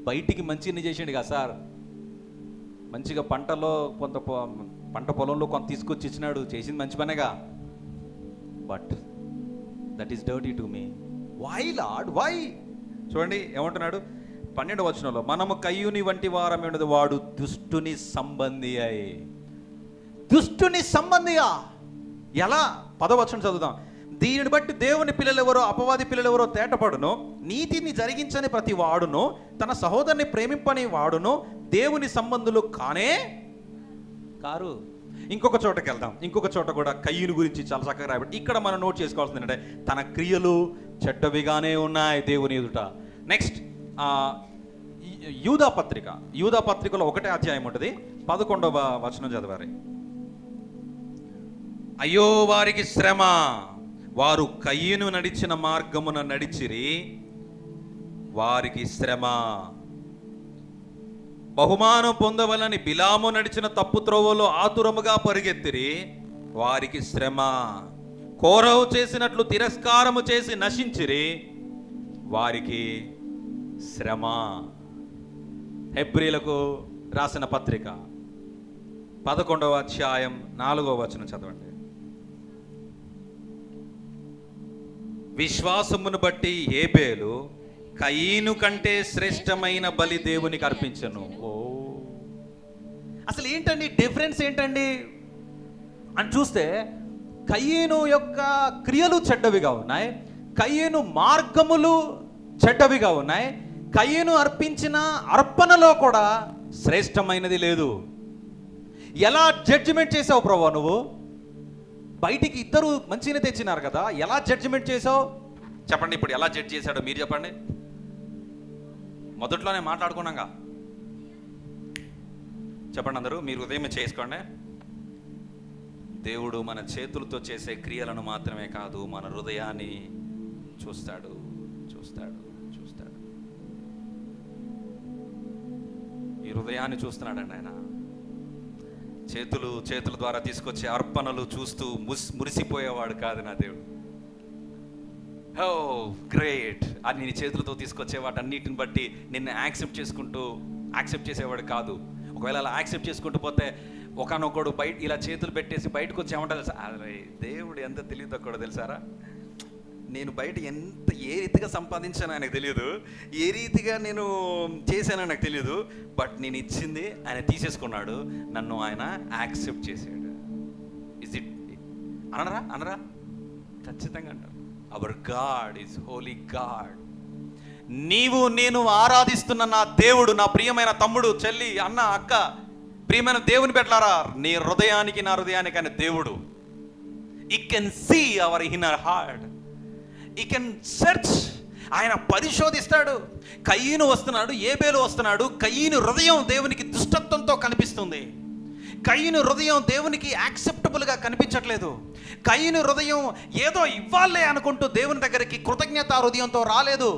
బయటికి మంచిని చేసిండు కదా సార్. మంచిగా పంట పొలంలో కొంత తీసుకొచ్చి ఇచ్చినాడు, చేసింది మంచి పనేగా. But that is dirty to me. Why Lord, why? చూడండి ఏమంటున్నాడు 12వ వచనంలో, మనము కయ్యూని వంటి వారమే ఉండదు, వాడు దుష్టుని సంబంధియా. ఎలా? 10వ వచనం చదువుదాం. దీనిని బట్టి దేవుని పిల్లలెవరో అపవాది పిల్లలెవరో తేటపడును. నీతిని జరిగించని ప్రతి వాడును, తన సహోదరుని ప్రేమింపని వాడును దేవుని సంబంధులు కారు. ఇంకొక చోటకి వెళ్దాం. ఇంకొక చోట కూడా కయ్యూని గురించి చాలా చక్కగా రాయబడి, ఇక్కడ మనం నోట్ చేసుకోవాల్సింది ఏంటంటే తన క్రియలు చెడ్డవిగానే ఉన్నాయి దేవుని ఎదుట. నెక్స్ట్ యూదా పత్రికలో 1వ అధ్యాయం ఉంటుంది, 11వ వచనం చదివారు. అయ్యో వారికి శ్రమ, వారు కయ్యను నడిచిన మార్గమున నడిచిరి, వారికి శ్రమ. బహుమానం పొందవలని బిలాము నడిచిన తప్పు త్రోవలో ఆతురముగా పరిగెత్తిరి, వారికి శ్రమ. కోరహు చేసినట్లు తిరస్కారము చేసి నశించిరి, వారికి శ్రమ. హెబ్రీలకు రాసిన పత్రిక 11వ అధ్యాయం 4వ వచనం చదవండి. విశ్వాసమును బట్టి హేబేలు కయీను కంటే శ్రేష్టమైన బలి దేవునికి అర్పించను. అసలు ఏంటండి డిఫరెన్స్ ఏంటండి అని చూస్తే, కయీను యొక్క క్రియలు చెడ్డవిగా ఉన్నాయి, కయీను మార్గములు చెడ్డవిగా ఉన్నాయి, కయీను అర్పించిన అర్పణలో కూడా శ్రేష్టమైనది లేదు. ఎలా జడ్జిమెంట్ చేసావు ప్రభా నువ్వు? బయటికి ఇద్దరు మంచిని తెచ్చినారు కదా, ఎలా జడ్జిమెంట్ చేసావు చెప్పండి. ఇప్పుడు ఎలా జడ్జ్ చేశాడో మీరు చెప్పండి. మొదట్లోనే మాట్లాడుకున్నాగా, చెప్పండి అందరూ, మీరు ఉదయం చేసుకోండి. దేవుడు మన చేతులతో చేసే క్రియలను మాత్రమే కాదు, మన హృదయాన్ని చూస్తాడు. ఈ హృదయాన్ని చూస్తున్నాడండి ఆయన. చేతుల ద్వారా తీసుకొచ్చే అర్పణలు చూస్తూ మురిసిపోయేవాడు కాదు నా దేవుడు. ఓ గ్రేట్ అని నీ చేతులతో తీసుకొచ్చే వాటన్నిటిని బట్టి నిన్ను యాక్సెప్ట్ చేసేవాడు కాదు. ఒకవేళ అలా యాక్సెప్ట్ చేసుకుంటూ పోతే ఒకనొకడు ఇలా చేతులు పెట్టేసి బయటకు వచ్చి ఏమంటారు తెలుసా? దేవుడు ఎంత తెలియదు కూడా తెలుసారా, నేను బయట ఏ రీతిగా సంపాదించానో ఆయనకు తెలియదు, ఏ రీతిగా నేను చేశానో నాకు తెలియదు, బట్ నేను ఇచ్చింది ఆయన తీసేసుకున్నాడు, నన్ను ఆయన యాక్సెప్ట్ చేశాడు. ఇస్ ఇట్ అనరా ఖచ్చితంగా అంటారు. Hour God is Holi God. నీవు నేను ఆరాధిస్తున్న నా దేవుడు, నా ప్రియమైన తమ్ముడు, చెల్లి, అన్న, అక్క, ప్రియమైన దేవుని పెట్టారా, నీ హృదయానికి నా హృదయానికి ఆయన దేవుడు. He can see our inner heart, he can search. ఆయన పరిశోధిస్తాడు. కయీను వస్తున్నాడు, ఏబేలు వస్తున్నాడు. కయీను హృదయం దేవునికి దుష్టత్వంతో కనిపిస్తుంది. కయీను హృదయం దేవునికి యాక్సెప్టబుల్గా కనిపించట్లేదు. కయీను హృదయం ఏదో ఇవ్వాలే అనుకుంటూ దేవుని దగ్గరికి కృతజ్ఞత హృదయంతో రాలేదు.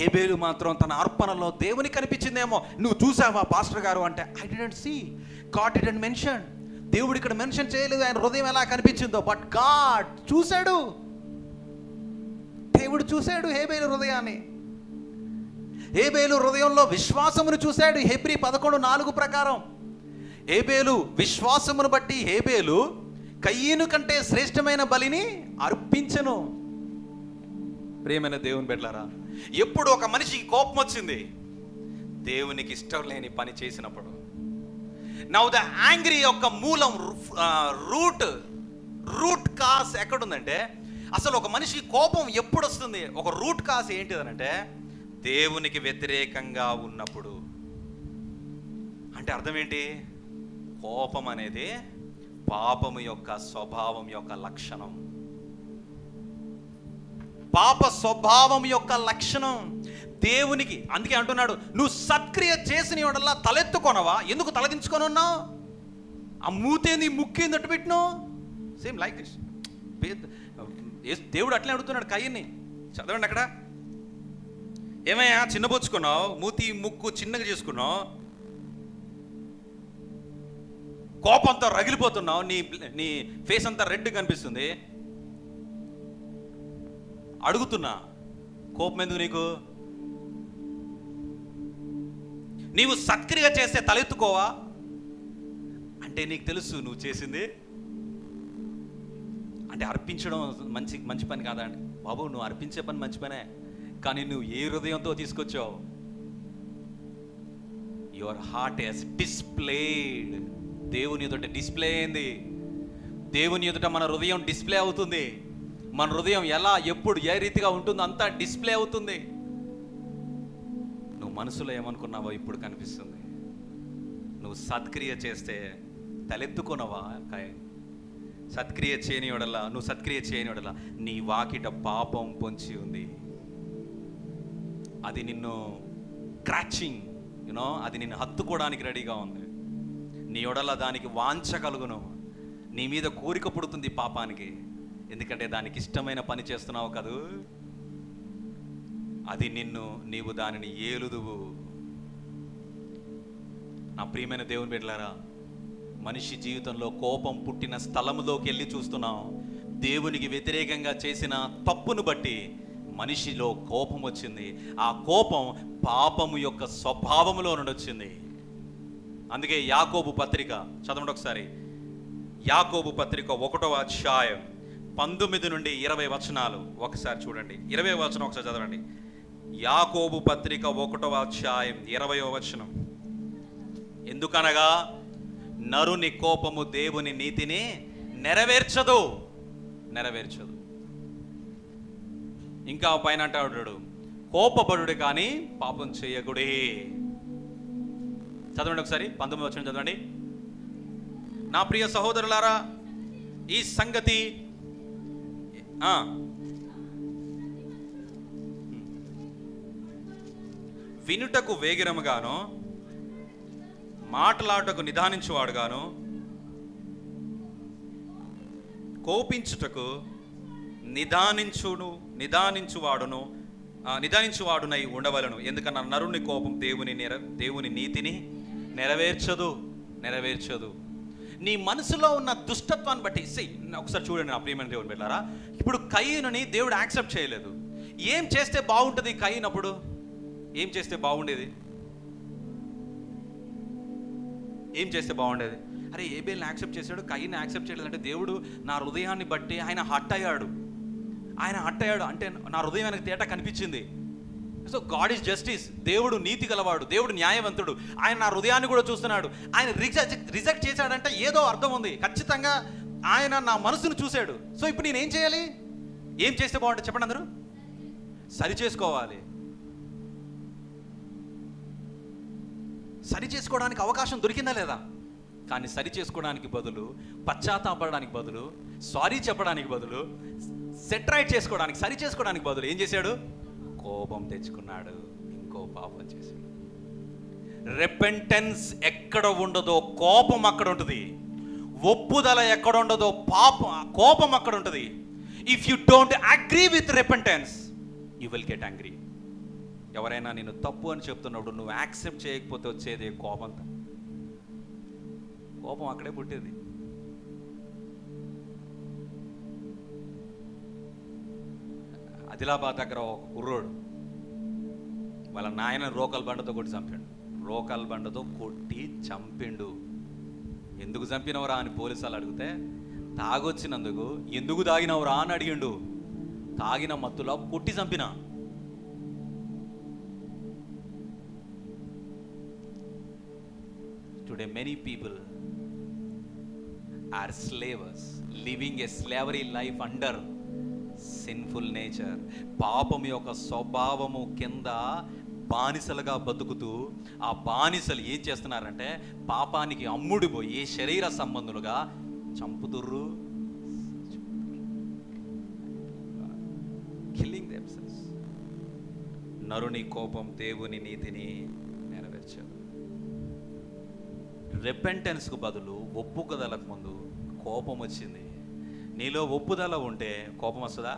ఏబేలు మాత్రం తన అర్పణలో దేవుని కనిపించిందేమో. నువ్వు చూసావా పాస్టర్ గారు అంటే, I didn't see, God didn't mention. దేవుడు ఇక్కడ మెన్షన్ చేయలేదు ఆయన హృదయం ఎలా కనిపించిందో, బట్ గాడ్ చూశాడు. దేవుడు చూశాడు హేబేలు హృదయాన్ని. హేబేలు హృదయంలో విశ్వాసమును చూశాడు. హెబ్రీ 11:4 ప్రకారం హేబేలు విశ్వాసమును బట్టి హేబేలు కయీను కంటే శ్రేష్టమైన బలిని అర్పించెను. ప్రియమైన దేవుని బిడ్డలారా, ఎప్పుడు ఒక మనిషికి కోపం వచ్చింది, దేవునికి ఇష్టం లేని పని చేసినప్పుడు. నౌ ద యాంగ్రీ యొక్క మూలం, రూట్ కాజ్ ఎక్కడుందంటే, అసలు ఒక మనిషి కోపం ఎప్పుడు వస్తుంది, ఒక రూట్ కాజ్ ఏంటిదనంటే దేవునికి వ్యతిరేకంగా ఉన్నప్పుడు. అంటే అర్థం ఏంటి? కోపం అనేది పాపము యొక్క స్వభావం యొక్క లక్షణం. పాప స్వభావం యొక్క లక్షణం దేవునికి. అందుకే అంటున్నాడు, నువ్వు సత్క్రియ చేసిన వాడల్లా తలెత్తుకొనవా? ఎందుకు తలదించుకొని ఉన్నావు? ఆ మూతేంది, ముక్కేంది అట్టు పెట్టినావు? Same like this. దేవుడు అట్లే అడుగుతున్నాడు కయ్యని. చదవండి అక్కడ. ఏమయ్యా చిన్నబుచ్చుకున్నావు, మూతి ముక్కు చిన్నగా చేసుకున్నావు, కోపంతో రగిలిపోతున్నావు, నీ ఫేస్ అంతా రెడ్ కనిపిస్తుంది. అడుగుతున్నా, కోపం ఎందుకు నీకు? నీవు సత్క్రియ చేస్తే తలెత్తుకోవా? అంటే నీకు తెలుసు నువ్వు చేసింది అంటే అర్పించడం మంచి పని కాదా అండి? బాబు, నువ్వు అర్పించే పని మంచి పనే, కానీ నువ్వు ఏ హృదయంతో తీసుకొచ్చావు? Your heart is displayed. దేవుని ఎదుట డిస్ప్లే అయింది. దేవుని ఎదుట మన హృదయం డిస్ప్లే అవుతుంది. మన హృదయం ఎలా, ఎప్పుడు, ఏ రీతిగా ఉంటుందో అంతా డిస్ప్లే అవుతుంది. నువ్వు మనసులో ఏమనుకున్నావో ఇప్పుడు కనిపిస్తుంది. నువ్వు సత్క్రియ చేస్తే తలెత్తుకున్నావా? సత్క్రియ చేయనివాడల్లా, నువ్వు సత్క్రియ చేయనివాడల్లా నీ వాకిట పాపం పొంచి ఉంది. అది నిన్ను క్రాచింగ్, అది నిన్ను హత్తుకోవడానికి రెడీగా ఉంది. నీ యొడల దానికి వాంఛ కలుగును, నీ మీద కోరిక పుడుతుంది పాపానికి. ఎందుకంటే దానికి ఇష్టమైన పని చేస్తున్నావు కదూ. అది నీవు దానిని ఏలుదువు. నా ప్రియమైన దేవుని బిడ్డలారా, మనిషి జీవితంలో కోపం పుట్టిన స్థలములోకి వెళ్ళి చూస్తున్నాం. దేవునికి వ్యతిరేకంగా చేసిన తప్పును బట్టి మనిషిలో కోపం వచ్చింది. ఆ కోపం పాపము యొక్క స్వభావములో నుండి వచ్చింది. అందుకే యాకోబు పత్రిక చదవండి ఒకసారి. యాకోబు పత్రిక 1వ అధ్యాయం 19 నుండి 20 వచనాలు ఒకసారి చూడండి. 20వ వచనం ఒకసారి చదవండి. యాకోబు పత్రిక 1వ అధ్యాయం 20వ వచనం. ఎందుకనగా నరుని కోపము దేవుని నీతిని నెరవేర్చదు. ఇంకా పైన అంటాడు, కోపపడుడు కానీ పాపం చేయకుడే. చదవండి ఒకసారి 19వ వచనం చదవండి. నా ప్రియ సహోదరులారా, ఈ సంగతి వినుటకు వేగిరముగాను, మాట్లాడుటకు నిదానించువాడుగాను, కోపించుటకు నిదానించువాడునై ఉండవలను. ఎందుకన్నా నరుని కోపం దేవుని నీతిని నెరవేర్చదు. నీ మనసులో ఉన్న దుష్టత్వాన్ని బట్టి ఒకసారి చూడండి నా ప్రియమైన దేవుని బిడ్డలారా. ఇప్పుడు కయీనుని దేవుడు యాక్సెప్ట్ చేయలేదు. ఏం చేస్తే బాగుంటుంది కయీను? అప్పుడు ఏం చేస్తే బాగుండేది? ఏబేల్ని యాక్సెప్ట్ చేశాడు, కయీన్ని యాక్సెప్ట్ చేయలేదు. అంటే దేవుడు నా హృదయాన్ని బట్టి ఆయన హట్ అయ్యాడు అంటే నా హృదయం ఆయనకు తేట కనిపించింది. So God is justice. దేవుడు నీతి గలవాడు, దేవుడు న్యాయవంతుడు. ఆయన నా హృదయాన్ని కూడా చూస్తున్నాడు. ఆయన రిజెక్ట్ చేశాడంటే ఏదో అర్థం ఉంది. ఖచ్చితంగా ఆయన నా మనసును చూశాడు. సో ఇప్పుడు నేనేం చేయాలి? ఏం చేస్తే బాగుంటుంది చెప్పండి అందరూ? సరి చేసుకోవాలి. సరి చేసుకోవడానికి అవకాశం దొరికిందా లేదా? కానీ సరి చేసుకోవడానికి బదులు, పశ్చాత్తాపడడానికి బదులు, సారీ చెప్పడానికి బదులు, సెట్ రైట్ చేసుకోవడానికి, సరి చేసుకోవడానికి బదులు ఏం చేశాడు? కోపం తెచ్చుకున్నాడు, ఇంకో పాపం చేశాడు. రెపెంటెన్స్ ఎక్కడ ఉండదో కోపం అక్కడ ఉంటుంది. ఒప్పుదల ఎక్కడ ఉండదో కోపం అక్కడ ఉంటుంది. If you don't agree with repentance you will get angry. ఎవరైనా నేను తప్పు అని చెప్తున్నప్పుడు నువ్వు యాక్సెప్ట్ చేయకపోతే వచ్చేది కోపంతో. కోపం అక్కడే పుట్టేది. ఆదిలాబాద్ దగ్గర ఒక కుర్రోడు వాళ్ళ నాయన రోకల్ బండతో కొట్టి చంపాడు. రోకల్ బండతో కొట్టి చంపిండు. ఎందుకు చంపినవరా అని పోలీసులు అడిగితే, తాగొచ్చినందుకు. ఎందుకు తాగినవరా అని అడిగిండు. తాగిన మత్తులో కొట్టి చంపిన. Today many people are slavers, living a slavery life under సిన్ఫుల్ నేచర్. పాపం యొక్క స్వభావము కింద బానిసలుగా బతుకుతూ, ఆ బానిసలు ఏం చేస్తున్నారంటే పాపానికి అమ్ముడిపోయి శరీర సంబంధులుగా చంపుతుర్రు, కిల్లింగ్ దెమ్సెల్వ్స్. నరుని కోపం దేవుని నీతిని నెరవేర్చదు. రెపెంటెన్స్కు బదులు ఒప్పుకోదలకు ముందు కోపం వచ్చింది. నీలో ఒప్పుదల ఉంటే కోపం వస్తుందా?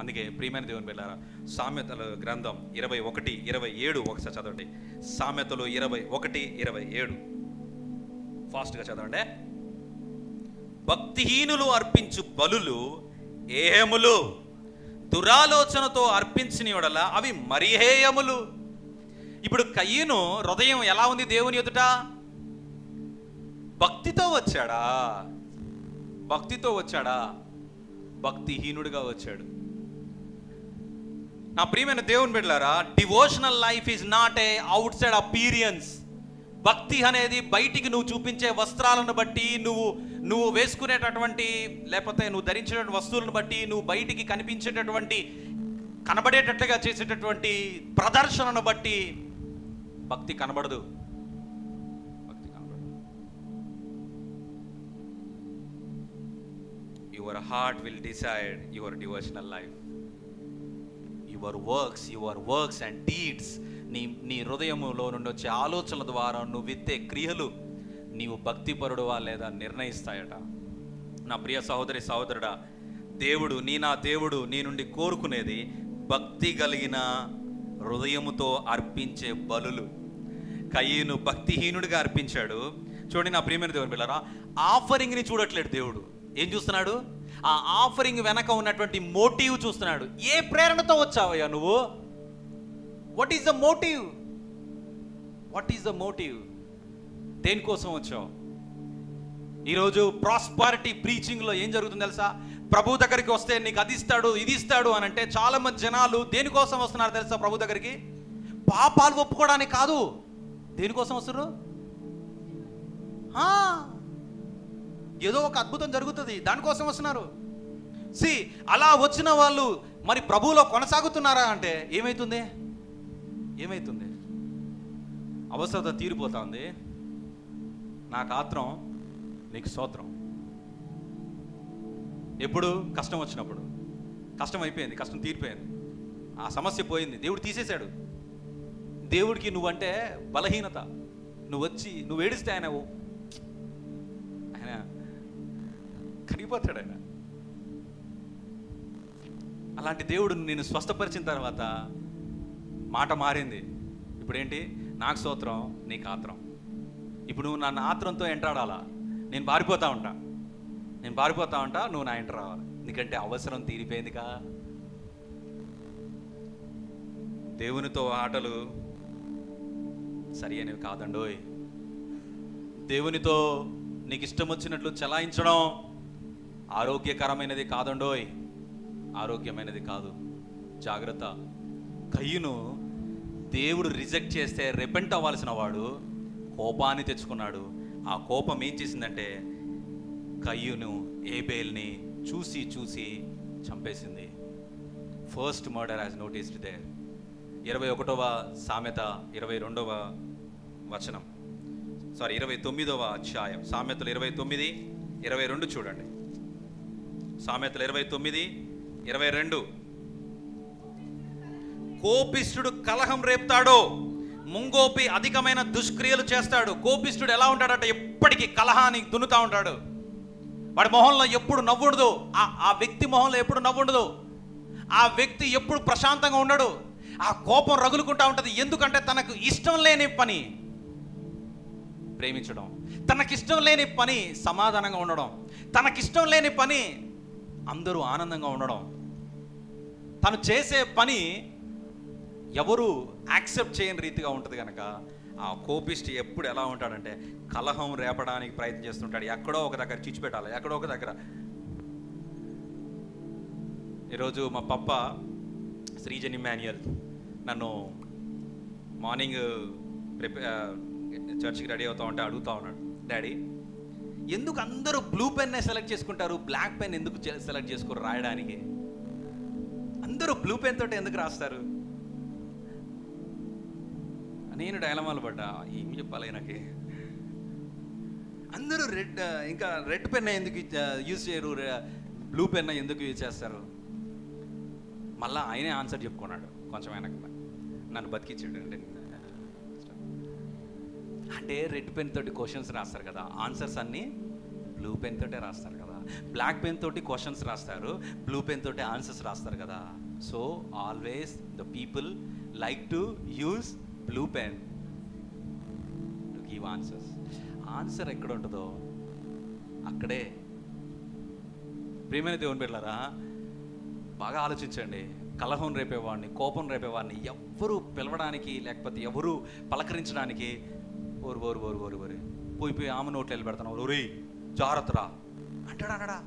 అందుకే ప్రియమైన దేవుని బిడ్డలారా, సామెతల గ్రంథం 21:27 ఒకసారి చదవండి. సామెతలు 21:27 ఫాస్ట్గా చదవండి. భక్తిహీనులు అర్పించు బలులు ఏహములు, దురాలోచనతో అర్పించిన యెడల అవి మరి హేయములు. ఇప్పుడు కయీను హృదయం ఎలా ఉంది దేవుని ఎదుట? భక్తితో వచ్చాడా? భక్తితో వచ్చాడా? భక్తిహీనుడిగా వచ్చాడు. నా ప్రియమైన దేవుని బిడ్డలారా, devotional life is not a out side appearance. భక్తి అనేది బయటికి నువ్వు చూపించే వస్త్రాలను బట్టి, నువ్వు వేసుకునేటటువంటి లేకపోతే నువ్వు ధరించేటువంటి వస్తువులను బట్టి, నువ్వు బయటికి కనిపించేటటువంటి కనబడేటట్లుగా చేసేటటువంటి ప్రదర్శనను బట్టి భక్తి కనబడదు. భక్తి కనబడదు. Your heart will decide your devotional life. Your works and deeds, నీ హృదయములో నుండి వచ్చే ఆలోచనల ద్వారా నువ్వు విత్తే క్రియలు నీవు భక్తిపరుడువా లేదా నిర్ణయిస్తాయట. నా ప్రియ సహోదరి సహోదరుడా, నా దేవుడు నీ నుండి కోరుకునేది భక్తి కలిగిన హృదయముతో అర్పించే బలులు. కయీను భక్తిహీనుడిగా అర్పించాడు. చూడండి నా ప్రియమైన దేవుని పిల్లరా, ఆఫరింగ్ని చూడట్లేడు దేవుడు. ఏం చూస్తున్నాడు? ఆ ఆఫరింగ్ వెనక ఉన్నటువంటి మోటివ్ చూస్తున్నాడు. ఏ ప్రేరణతో వచ్చావయ్యా నువ్వు? What is the motive? What is the motive? దేనికోసం వచ్చావు? ఈరోజు ప్రాస్పారిటీ ప్రీచింగ్లో ఏం జరుగుతుంది తెలుసా? ప్రభు దగ్గరికి వస్తే నీకు అది ఇస్తాడు, ఇది ఇస్తాడు అని అంటే చాలా మంది జనాలు దేనికోసం వస్తున్నారు తెలుసా? ప్రభు దగ్గరికి పాపాలు ఒప్పుకోవడానికి కాదు. దేనికోసం వస్తున్నారు? ఏదో ఒక అద్భుతం జరుగుతుంది, దానికోసం వస్తున్నారు. అలా వచ్చిన వాళ్ళు మరి ప్రభువులో కొనసాగుతున్నారా అంటే ఏమైతుంది? అవసరత తీరిపోతా ఉంది. నాకు ఆత్రం, నీకు స్తోత్రం. ఎప్పుడు? కష్టం వచ్చినప్పుడు. కష్టం అయిపోయింది, కష్టం తీరిపోయింది, ఆ సమస్య పోయింది, దేవుడు తీసేశాడు. దేవుడికి నువ్వంటే బలహీనత. నువ్వు ఏడిస్తే ఆయన కరిగిపోతాడు. ఆయన అలాంటి దేవుడు నేను స్వస్థపరిచిన తర్వాత మాట మారింది. ఇప్పుడేంటి? నాకు స్తోత్రం, నీకు ఆత్రం. ఇప్పుడు నువ్వు నన్ను ఆత్రంతో ఎంటాడాలా? నేను పారిపోతా ఉంటా, నువ్వు నా ఎంట రావాలి. ఎందుకంటే అవసరం తీరిపోయిందిగా. దేవునితో ఆటలు సరి అనేవి కాదండోయ్. దేవునితో నీకు ఇష్టం వచ్చినట్లు చలాయించడం ఆరోగ్యకరమైనది కాదండోయ్. ఆరోగ్యమైనది కాదు. జాగ్రత్త. కయ్యూను దేవుడు రిజెక్ట్ చేస్తే రెపెంట్ అవ్వాల్సిన వాడు కోపాన్ని తెచ్చుకున్నాడు. ఆ కోపం ఏం చేసిందంటే కయ్యూను ఏబేల్ని చూసి చూసి చంపేసింది. First murder as noticed there. 21వ సామెత 22వ వచనం, 29వ అధ్యాయం, సామెతలు 29:22 చూడండి. సామెతలు 29:22. కోపిష్ఠుడు కలహం రేపుతాడు, ముంగోపి అధికమైన దుష్క్రియలు చేస్తాడు. కోపిష్ఠుడు ఎలా ఉంటాడంటే ఎప్పటికీ కలహాన్ని దున్నుతా ఉంటాడు. వాడి మొహంలో ఎప్పుడు నవ్వుండదు. ఆ వ్యక్తి మొహంలో ఎప్పుడు నవ్వుండదు. ఆ వ్యక్తి ఎప్పుడు ప్రశాంతంగా ఉండడు. ఆ కోపం రగులుకుంటా ఉంటుంది. ఎందుకంటే తనకు ఇష్టం లేని పని ప్రేమించడం, తనకిష్టం లేని పని సమాధానంగా ఉండడం, తనకిష్టం లేని పని అందరూ ఆనందంగా ఉండడం, తను చేసే పని ఎవరు యాక్సెప్ట్ చేయని రీతిగా ఉంటుంది. కనుక ఆ కోపిష్టి ఎప్పుడు ఎలా ఉంటాడంటే కలహం రేపడానికి ప్రయత్నం చేస్తుంటాడు. ఎక్కడో ఒక దగ్గర చిచ్చు పెట్టాలి, ఎక్కడో ఒక దగ్గర. ఈరోజు మా పప్ప శ్రీజన్ ఇమాన్యుయల్ నన్ను మార్నింగ్ చర్చికి రెడీ అవుతా ఉంటే అడుగుతా ఉన్నాడు, డాడీ ఎందుకు అందరూ బ్లూ పెన్నే సెలెక్ట్ చేసుకుంటారు, బ్లాక్ పెన్ ఎందుకు సెలెక్ట్ చేసుకోరు రాయడానికి? అందరూ బ్లూ పెన్ తోటి ఎందుకు రాస్తారు? నేను డైలమాలు పడ్డా, ఏం చెప్పాలి నాకు. అందరూ రెడ్ పెన్ ఎందుకు యూజ్ చేయరు, బ్లూ పెన్ ఎందుకు యూజ్ చేస్తారు? మళ్ళా ఆయనే ఆన్సర్ చెప్పుకున్నాడు కొంచెం వెనక, నన్ను బతికించాడు. అంటే రెడ్ పెన్ తోటి క్వశ్చన్స్ రాస్తారు కదా, ఆన్సర్స్ అన్నీ బ్లూ పెన్ తోటే రాస్తారు కదా. బ్లాక్ పెన్ తోటి క్వశ్చన్స్ రాస్తారు, బ్లూ పెన్ తోటి ఆన్సర్స్ రాస్తారు కదా. So always the people like to use blue pen to give answers. Answer ఎక్కడ ఉంటుందో అక్కడే. ప్రియమైన దేవుని బిడ్డలారా, బాగా ఆలోచించండి. కలహం రేపేవాడిని, కోపం రేపేవాడిని ఎవ్వరూ పిలవడానికి లేకపోతే ఎవరు పలకరించడానికి ఓరు పోయి ఆమె నోట్లు వెళ్ళి పెడతాను, ఒరే జాగ్రత్తరా అంటాడా?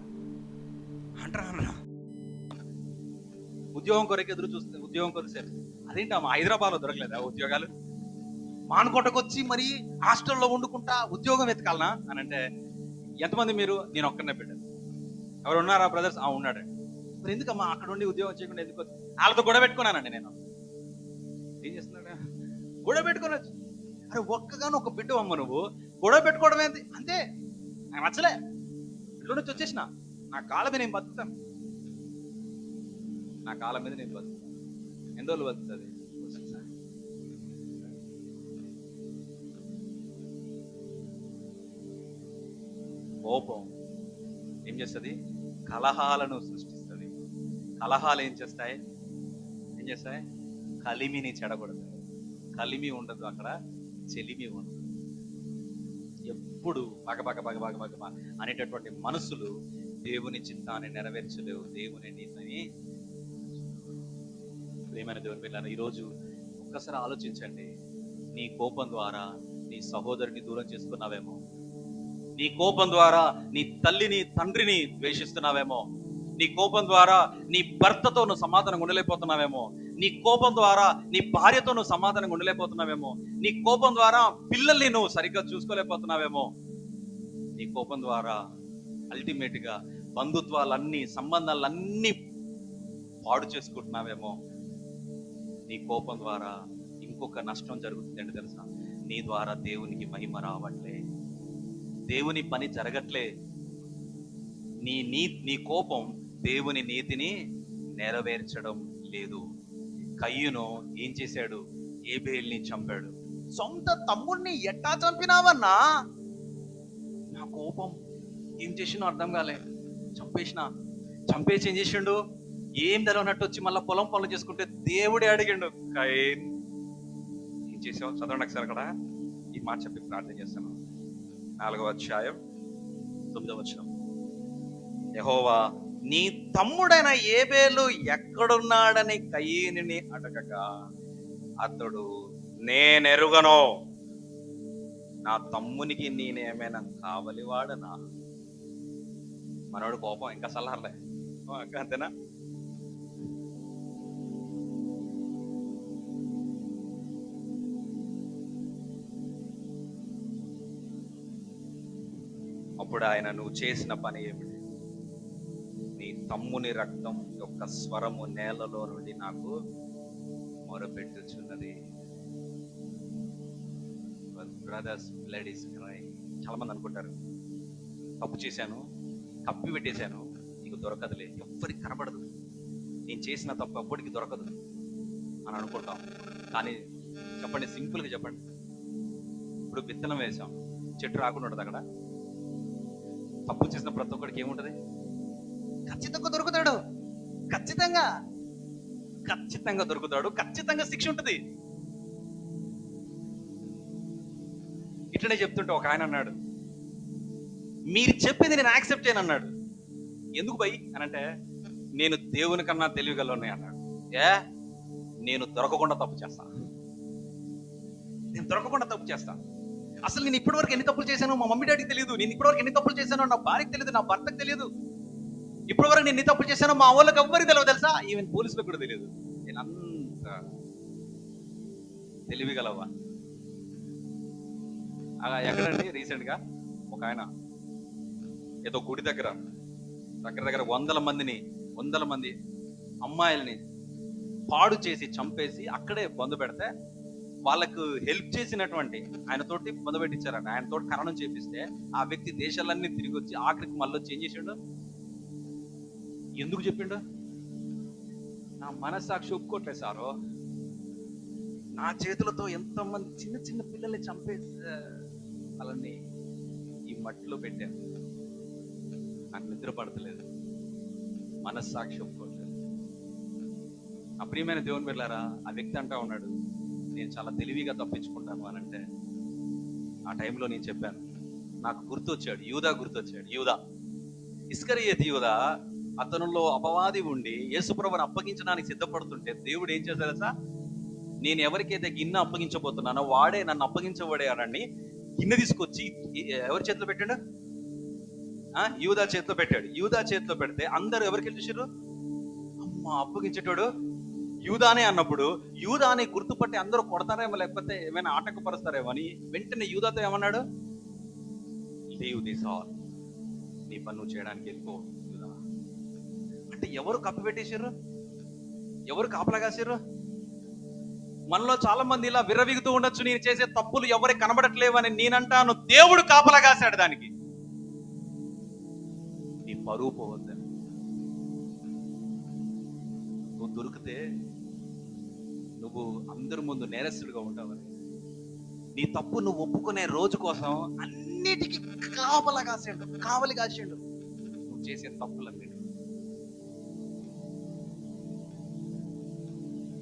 ఉద్యోగం కొరకు ఎదురు చూస్తే, ఉద్యోగం కొరకు సరే, అదేంటి అమ్మ హైదరాబాద్లో దొరకలేదా ఉద్యోగాలు? మానుకోటకొచ్చి మరి హాస్టల్లో వండుకుంటా ఉద్యోగం వెతకాలనా అని అంటే, ఎంతమంది మీరు? నేను ఒక్కనే పెట్టాను. ఎవరు ఉన్నారా బ్రదర్స్? ఉన్నాడు. మరి ఎందుకమ్మా అక్కడ ఉండి ఉద్యోగం చేయకుండా ఎందుకు? వాళ్ళతో గొడవ పెట్టుకున్నానండి నేను. ఏం చేస్తున్నాడు? గొడవ పెట్టుకుని వచ్చి, అరే ఒక్కగాను ఒక బిడ్డ అమ్మ, నువ్వు గొడవ పెట్టుకోవడం ఏంటి? అంతే, నాకు నచ్చలే, ఇంట్లో నుంచి వచ్చేసిన. నా కాళ్ళ మీద నేను బతుకుతాను, నా కాళ్ళ మీద నేను బతుకుతాను. ఎన్ని రోజులు బతుకుతుంది? కోపం ఏం చేస్తుంది? కలహాలను సృష్టిస్తుంది. కలహాలు ఏం చేస్తాయి? కలిమిని చెడగొడతాయి. కలిమి ఉండదు అక్కడ, చెలిమి ఉండదు. ఎప్పుడు బగ అనేటటువంటి మనసులు దేవుని చిత్తాన్ని నెరవేర్చలేవు, దేవుని నీతిని. ప్రియమైన దేవుని పిల్లలు, ఈరోజు ఒక్కసారి ఆలోచించండి. నీ కోపం ద్వారా నీ సహోదరుని దూరం చేసుకున్నావేమో, నీ కోపం ద్వారా నీ తల్లిని తండ్రిని ద్వేషిస్తున్నావేమో, నీ కోపం ద్వారా నీ భర్తతో నువ్వు సమాధానం ఉండలేకపోతున్నావేమో, నీ కోపం ద్వారా నీ భార్యతో నువ్వు సమాధానం ఉండలేకపోతున్నావేమో, నీ కోపం ద్వారా పిల్లల్ని నువ్వు సరిగ్గా చూసుకోలేకపోతున్నావేమో, నీ కోపం ద్వారా అల్టిమేట్ గా బంధుత్వాలన్నీ, సంబంధాలన్నీ పాడు చేసుకుంటున్నావేమో. నీ కోపం ద్వారా ఇంకొక నష్టం జరుగుతుంది. ఏంటి తెలుసా? నీ ద్వారా దేవునికి మహిమ రావట్లే, దేవుని పని జరగట్లే. నీ కోపం దేవుని నీతిని నెరవేర్చడం లేదు. కయ్యూను ఏం చేశాడు? ఏబేల్ని చంపాడు. సొంత తమ్ముడిని ఎట్టా చంపినావన్నా? నా కోపం ఏం చేసినో అర్థం కాలే, చంపేసి ఏం చేసిండు? ఏం తెలవనట్టు వచ్చి మళ్ళీ పొలం పనులు చేసుకుంటే దేవుడే అడిగిండు, కయీన్ ఏం చేసావు? చదవండి ఒకసారి అక్కడ ఈ మాట చెప్పి ప్రార్థన చేస్తాను. 4వ అధ్యాయం 9వ వచనం. యెహోవా నీ తమ్ముడైన ఏబేలు ఎక్కడున్నాడని కయీనుని అడగగా అతడు, నేనెరుగను, నా తమ్మునికి నేనేమైనా కావలివాడనా? మనోడు కోపం ఇంకా సలహర్లే, అంతేనా? అప్పుడు ఆయన, నువ్వు చేసిన పని ఏమిటి? నీ తమ్ముని రక్తం యొక్క స్వరము నేలలో నుండి నాకు మొరపెట్టుచున్నది. Brother's blood is crime. చాలా మంది అనుకుంటారు, తప్పు చేశాను, కప్పి పెట్టేశాను, నీకు దొరకదులే, ఎవ్వరికి కనబడదు, నేను చేసిన తప్పు ఎవ్వరికి దొరకదు అని అనుకుంటాం. కానీ చెప్పండి, సింపుల్గా చెప్పండి, ఇప్పుడు విత్తనం వేసాం, చెట్టు రాకుండా ఉంటుంది అక్కడ. తప్పు చేసిన ప్రతి ఒక్కడికి ఏముంటది? ఖచ్చితంగా దొరుకుతాడు, ఖచ్చితంగా ఖచ్చితంగా దొరుకుతాడు, ఖచ్చితంగా శిక్ష ఉంటుంది. ఇట్లనే చెప్తుంటే ఒక ఆయన అన్నాడు, మీరు చెప్పింది నేను యాక్సెప్ట్ చేయను అన్నాడు. ఎందుకు భయ్ అని అంటే, నేను దేవుని కన్నా తెలివిగలనే అన్నాడు. నేను దొరకకుండా తప్పు చేస్తాను, నేను దొరకకుండా తప్పు చేస్తాను. అసలు నేను ఇప్పటివరకు ఎన్ని తప్పులు చేశానో మా మమ్మీ డాడీకి తెలియదు, నేను ఇప్పటివరకు ఎన్ని తప్పులు చేశానో నా భార్యకి తెలియదు, నా భర్తకు తెలియదు. ఇప్పటివరకు నేను ఎన్ని తప్పులు చేశానో మా వాళ్ళకి ఎవ్వరికి తెలియదు తెలుసా, ఈవెన్ పోలీసులకు కూడా తెలియదు. నేను అంత తెలివిగలవా? ఎక్కడండి రీసెంట్గా ఒక ఆయన ఏదో గుడి దగ్గర దగ్గర 100 మంది అమ్మాయిల్ని పాడు చేసి చంపేసి అక్కడే బంధు పెడితే, వాళ్ళకు హెల్ప్ చేసినటువంటి ఆయనతోటి బంధు పెట్టించారంట. ఆయనతోటి ఖననం చేపిస్తే ఆ వ్యక్తి దేశాలన్నీ తిరిగి వచ్చి ఆఖరికి మళ్ళీ వచ్చి ఏం చేసిండు? ఎందుకు చెప్పిండు? నా మనస్సాక్షి ఒప్పుకోవట్లేదు సారు, నా చేతులతో ఎంతోమంది చిన్న చిన్న పిల్లల్ని చంపేసి వాళ్ళని ఈ మట్టిలో పెట్టాను, నాకు నిద్ర పడతలేదు, మనస్సాక్షి ఒప్పుకోవట్లేదు. ఆ ప్రియమైన దేవుని బిడ్డలారా, ఆ వ్యక్తి అంటా ఉన్నాడు, నేను చాలా తెలివిగా తప్పించుకుంటాను అని అంటే, ఆ టైంలో నేను చెప్పాను, నాకు గుర్తొచ్చాడు యూదా, యూదా ఇస్కరియోతు యూదా. అతనిలో అపవాది ఉండి యేసుప్రభుని అప్పగించడానికి సిద్ధపడుతుంటే దేవుడు ఏం చేశారు తెలుసా? నేను ఎవరికైతే గిన్నె అప్పగించబోతున్నానో వాడే నన్ను అప్పగించబడేయాడని గిన్నె తీసుకొచ్చి ఎవరి చేతిలో పెట్టాడు? యూదా చేతిలో పెట్టాడు. యూదా చేతిలో పెడితే అందరూ ఎవరికి చూసారు? అమ్మ, అప్పగించేటోడు యూదానే అన్నప్పుడు యూదాని గుర్తుపట్టి అందరూ కొడతారేమో, లేకపోతే ఏమైనా ఆటంకపరుస్తారేమో అని వెంటనే యూదాతో ఏమన్నాడు? లీవ్ దిస్ ఆల్, నీ పని నువ్వు చేయడానికి వెళ్ళిపో యూదా. అంటే ఎవరు కప్పు పెట్టేసారు? ఎవరు కాపలా కాసారు? మనలో చాలా మంది ఇలా విర్రవీగుతూ ఉండొచ్చు, నేను చేసే తప్పులు ఎవరికి కనబడట్లేవని. నేనంటాను, దేవుడు కాపలా కాశాడు దానికి. నీ పరువు పోవద్దు. నువ్వు దొరికితే నువ్వు అందరి ముందు నేరస్తుడిగా ఉంటావని, నీ తప్పు నువ్వు ఒప్పుకునే రోజు కోసం అన్నిటికీ కావలి కాసిండు నువ్వు చేసే తప్పులన్నిటి.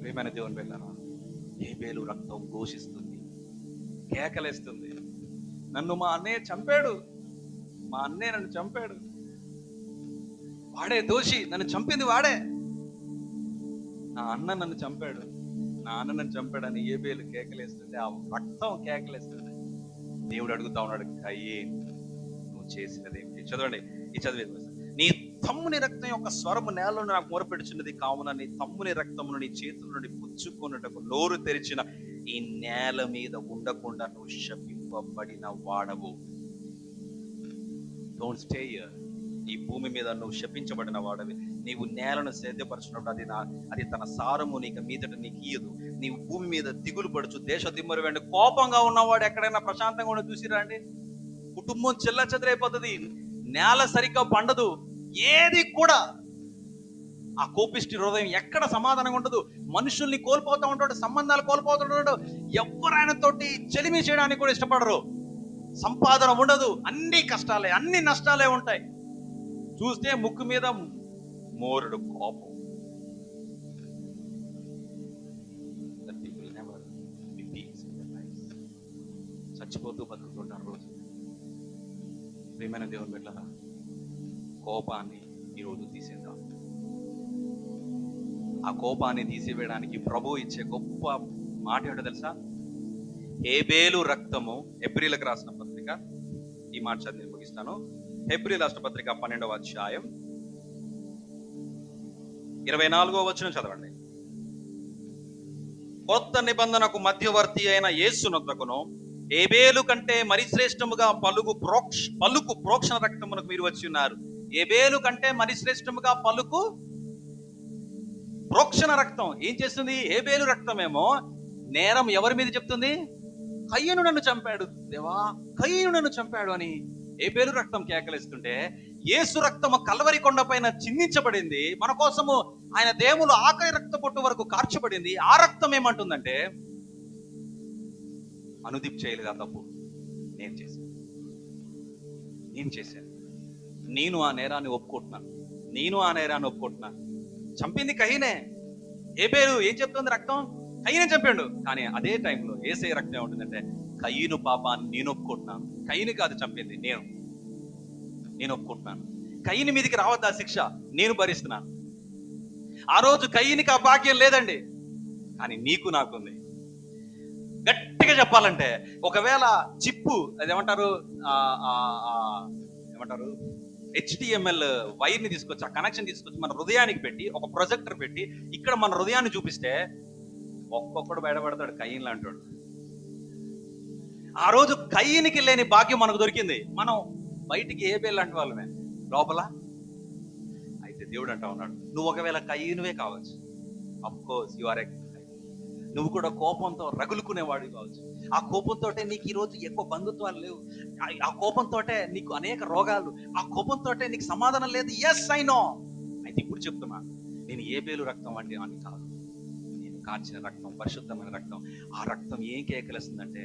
ప్రియమైన దేవుని బిడ్డలారా, హేబేలు రక్తం ఘోషిస్తుంది, కేకలేస్తుంది, నన్ను మా అన్నయ్య చంపాడు, మా అన్నయ్య నన్ను చంపాడు, వాడే దోషి, నన్ను చంపింది వాడే, నా అన్న నన్ను చంపాడు, నా అన్న నన్ను చంపాడని హేబేలు కేకలేస్తుంటే, ఆ రక్తం కేకలేస్తుంది. దేవుడు అడుగుతా ఉన్నాడు, కయ్యేన్, నువ్వు చేసినది ఏమిటి? చదవండి ఈ చదివేది. నీ తమ్ముని రక్తం యొక్క స్వరము నేలలో నాకు మొరపెడుచున్నది, కావున నీ తమ్ముని రక్తమును నీ చేతుల నుండి పుచ్చుకొనుటకు నోరు తెరిచిన ఈ నేల మీద ఉండకుండా నువ్వు శపింపబడిన వాడవు. Don't stay here. ఈ భూమి మీద నువ్వు శపించబడిన వాడవి. నీవు నేలను సేద్యపరచినప్పుడు అది తన సారము నీకు మీదట నీకు ఇయ్యదు. నీవు భూమి మీద దిగులు పడుచు, దేశ దిమ్మరు వెండి, కోపంగా ఉన్నవాడు ఎక్కడైనా ప్రశాంతంగా ఉండి చూసిరా అండి? కుటుంబం చెల్లాచెదరైపోతుంది, నేల సరిగ్గా పండదు, ఏది కూడా. ఆ కోపిష్టి హృదయం ఎక్కడ సమాధానంగా ఉండదు. మనుషుల్ని కోల్పోతూ ఉంటాడు, సంబంధాలు కోల్పోతుంటాడు, ఎవరైనాతోటి చెలిమి చేయడానికి కూడా ఇష్టపడరు. సంపాదన ఉండదు, అన్ని కష్టాలే, అన్ని నష్టాలే ఉంటాయి. చూస్తే ముక్కు మీద మోరుడు కోపం. చచ్చిపోతూ బతుకుతుంటారు రోజు. ప్రియమైన దేవుని బిడ్డలారా, కోపాన్ని ఈరోజు తీసేద్దాం. ఆ కోపాన్ని తీసివేయడానికి ప్రభు ఇచ్చే గొప్ప మాట ఏంటో తెలుసా? హేబేలు రక్తము. హెబ్రీలకు రాసిన పత్రిక, ఈ మాట చదివి ముగిస్తాను. హెబ్రీల రాసిన పత్రిక 12వ అధ్యాయం 24వ వచనం చదవండి. కొత్త నిబంధనకు మధ్యవర్తి అయిన యేసునొద్దకును ఏబేలు కంటే మరి శ్రేష్టముగా పలుకు ప్రోక్షణ రక్తమునకు మీరు వచ్చి ఉన్నారు. ఏబేలు కంటే మరి శ్రేష్టముగా పలుకు ప్రోక్షణ రక్తం ఏం చేస్తుంది? ఏబేలు రక్తమేమో నేరం ఎవరి మీద చెప్తుంది? కయ్యను నన్ను చంపాడు దేవా, కయ్యను నన్ను చంపాడు అని ఏబేలు రక్తం కేకలేస్తుంటే, యేసు రక్తము కల్వరి కొండ పైన చిందించబడింది మన కోసము. ఆయన దేవులు ఆఖరి రక్త పొట్టు వరకు కార్చబడింది. ఆ రక్తం ఏమంటుందంటే, అనుదీప్ చేయలేదు ఆ తప్పు, నేను చేశాను. నేను ఆ నేరాన్ని ఒప్పుకుంటున్నాను. చంపింది కయ్యనే. ఏబేలు ఏం చెప్తుంది? రక్తం కయ్యనే చంపాడు. కానీ అదే టైంలో యేసయ్య రక్తం ఏముంటుందంటే, కయ్యను పాపాన్ని నేను ఒప్పుకుంటున్నాను. కయ్యను కాదు చంపింది, నేను ఒప్పుకుంటున్నాను. కయ్యని మీదకి రావద్దా శిక్ష, నేను భరిస్తున్నాను. ఆ రోజు కయ్యనికి ఆ భాగ్యం లేదండి, కానీ నీకు నాకుంది. గట్టిగా చెప్పాలంటే, ఒకవేళ చిప్పు అదేమంటారు HDML వైర్ని తీసుకొచ్చి, ఆ కనెక్షన్ తీసుకొచ్చి మన హృదయానికి పెట్టి, ఒక ప్రొజెక్టర్ పెట్టి ఇక్కడ మన హృదయాన్ని చూపిస్తే ఒక్కొక్కడు బయటపడతాడు కయ్యన్ లాంటాడు. ఆ రోజు కయ్యనికి లేని భాగ్యం మనకు దొరికింది. మనం బయటికి ఏబేలు లాంటి వాళ్ళమే, లోపల అయితే దేవుడు అంటా ఉన్నాడు, నువ్వు ఒకవేళ కయ్యనువే కావచ్చు, అఫ్కోర్స్ యు ఆర్. నువ్వు కూడా కోపంతో రగులుకునేవాడు కావచ్చు. ఆ కోపంతో నీకు ఈరోజు ఎక్కువ బంధుత్వాలు లేవు. ఆ కోపంతో నీకు అనేక రోగాలు, ఆ కోపంతో నీకు సమాధానం లేదు. Yes I know. అయితే ఇప్పుడు చెప్తున్నా, నేను ఏబేలు రక్తం వంటి అని కాదు, నేను కాచిన రక్తం, పరిశుద్ధమైన రక్తం. ఆ రక్తం ఏం కేకలేస్తుందంటే,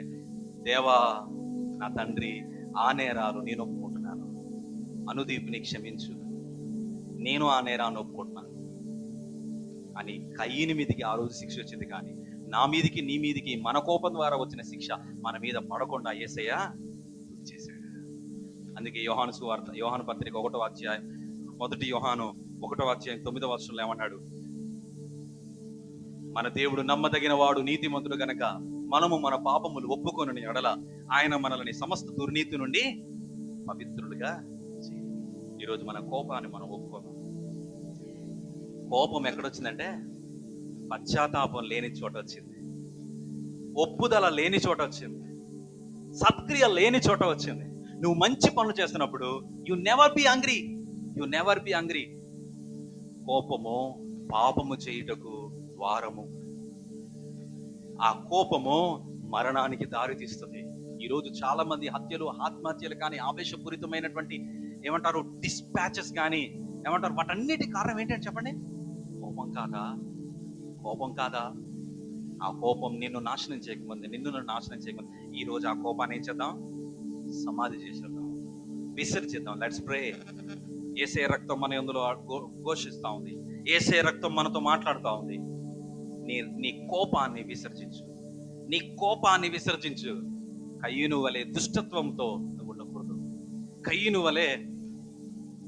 దేవా నా తండ్రి, ఆ నేరాలు నేను ఒప్పుకుంటున్నాను, అనుదీప్ని క్షమించు, నేను ఆ నేరాన్ని ఒప్పుకుంటున్నాను అని. కయ్యని మీదికి ఆ రోజు శిక్ష వచ్చింది, కానీ నా మీదికి నీ మీదికి మన కోపం ద్వారా వచ్చిన శిక్ష మన మీద పడకుండా యేసయ్య చేశాడు. అందుకే యోహాను పత్రిక 1వ అధ్యాయం 1 యోహాను 1వ అధ్యాయం 9వ వచనంలో ఏమన్నాడు? మన దేవుడు నమ్మదగిన వాడు, నీతిమంతుడు గనక మనము మన పాపములు ఒప్పుకొనని ఎడల ఆయన మనల్ని సమస్త దుర్నీతి నుండి పవిత్రులుగా చేయి. ఈరోజు మన కోపాన్ని మనం ఒప్పుకోము. కోపం ఎక్కడొచ్చిందంటే, పశ్చాత్తాపం లేని చోట వచ్చింది, ఒప్పుదల లేని చోట వచ్చింది, సత్క్రియ లేని చోట వచ్చింది. నువ్వు మంచి పనులు చేస్తున్నప్పుడు యు నెవర్ బి యాంగ్రీ. కోపము పాపము చేయుటకు ద్వారము. ఆ కోపము మరణానికి దారి తీస్తుంది. ఈరోజు చాలా మంది హత్యలు, ఆత్మహత్యలు కానీ, ఆవేశపూరితమైనటువంటి ఏమంటారు డిస్పాచెస్ కానీ ఏమంటారు, వాటన్నిటి కారణం ఏంటంటే చెప్పండి, కోపం కాదా? ఆ కోపం నిన్ను నాశనం చేయకముందు ఈ రోజు ఆ కోపాన్ని ఏం చేద్దాం? సమాధి చేసేద్దాం, విసర్జిద్దాం. Let's pray. యేసయ్య రక్తం మన యందులో ఘోషిస్తా ఉంది, యేసయ్య రక్తం మనతో మాట్లాడుతూ ఉంది. నీ కోపాన్ని విసర్జించు. కయ్యను వలె దుష్టత్వంతో నువ్వు ఉండకూడదు. కయ్యను వలె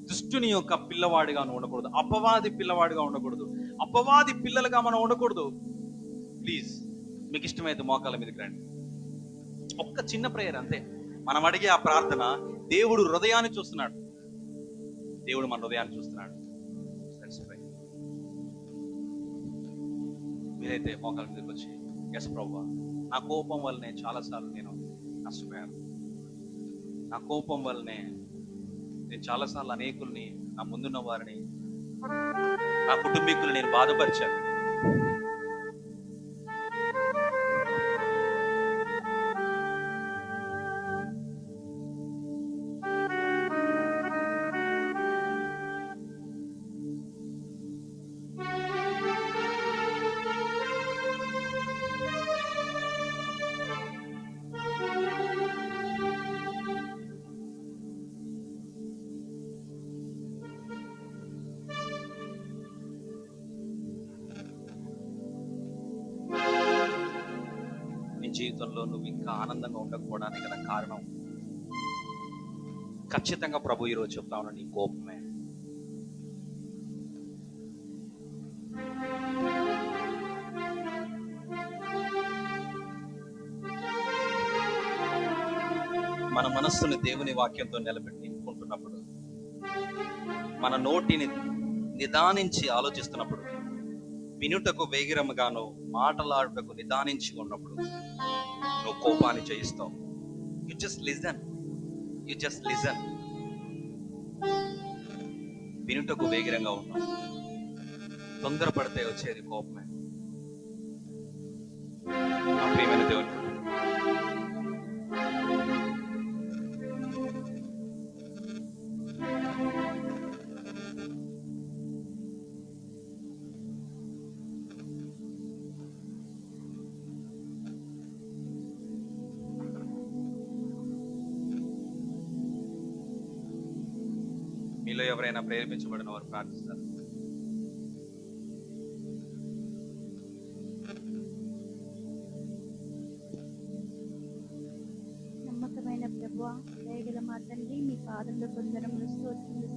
దుష్టుని యొక్క పిల్లవాడిగా నువ్వు ఉండకూడదు. అపవాది పిల్లవాడిగా ఉండకూడదు. అపవాది పిల్లలుగా మనం ఉండకూడదు. ప్లీజ్, మీకు ఇష్టమైతే మోకాళ్ళ మీదకి రండి. ఒక్క చిన్న ప్రేయర్ అంతే. మనం అడిగే ఆ ప్రార్థన దేవుడు హృదయాన్ని చూస్తున్నాడు. మన హృదయాన్ని చూస్తున్నాడు. మీరైతే మోకాళ్ళ మీదకి వచ్చి, ఎస్ ప్రభువా, నా కోపం వల్లనే చాలాసార్లు నేను నష్టపోయాను. నా కోపం వల్లనే నేను చాలాసార్లు అనేకుల్ని, నా ముందున్న వారిని, నా కుటుంబీకులు నేను బాధపరిచాను. జీవితంలో నువ్వు ఇంకా ఆనందంగా ఉండకపోవడానికి గల కారణం ఖచ్చితంగా ప్రభు ఈరోజు చెప్తా ఉన్నాడు, నీ కోపమే. మన మనస్సుని దేవుని వాక్యంతో నిలబెట్టుకుంటున్నప్పుడు, మన నోటిని నిదానించి ఆలోచిస్తున్నప్పుడు, వినుటకు వేగిరముగాను మాటలాడుటకు నిదానించి ఉన్నప్పుడు నువ్వు కోపాన్ని జయిస్తావు. You just listen, you just listen. వినుటకు వేగిరంగా ఉన్నాం, తొందరపడితే వచ్చేది కోపమే. నా ప్రియమైన దేవుని మీలో ఎవరైనా ప్రేరేపించబడిన వారు ప్రార్థిస్తారు. నమ్మకమైన ప్రభువా, దయగల మా తండ్రి, మీ పాదంలో కొందరములు స్తోత్రములు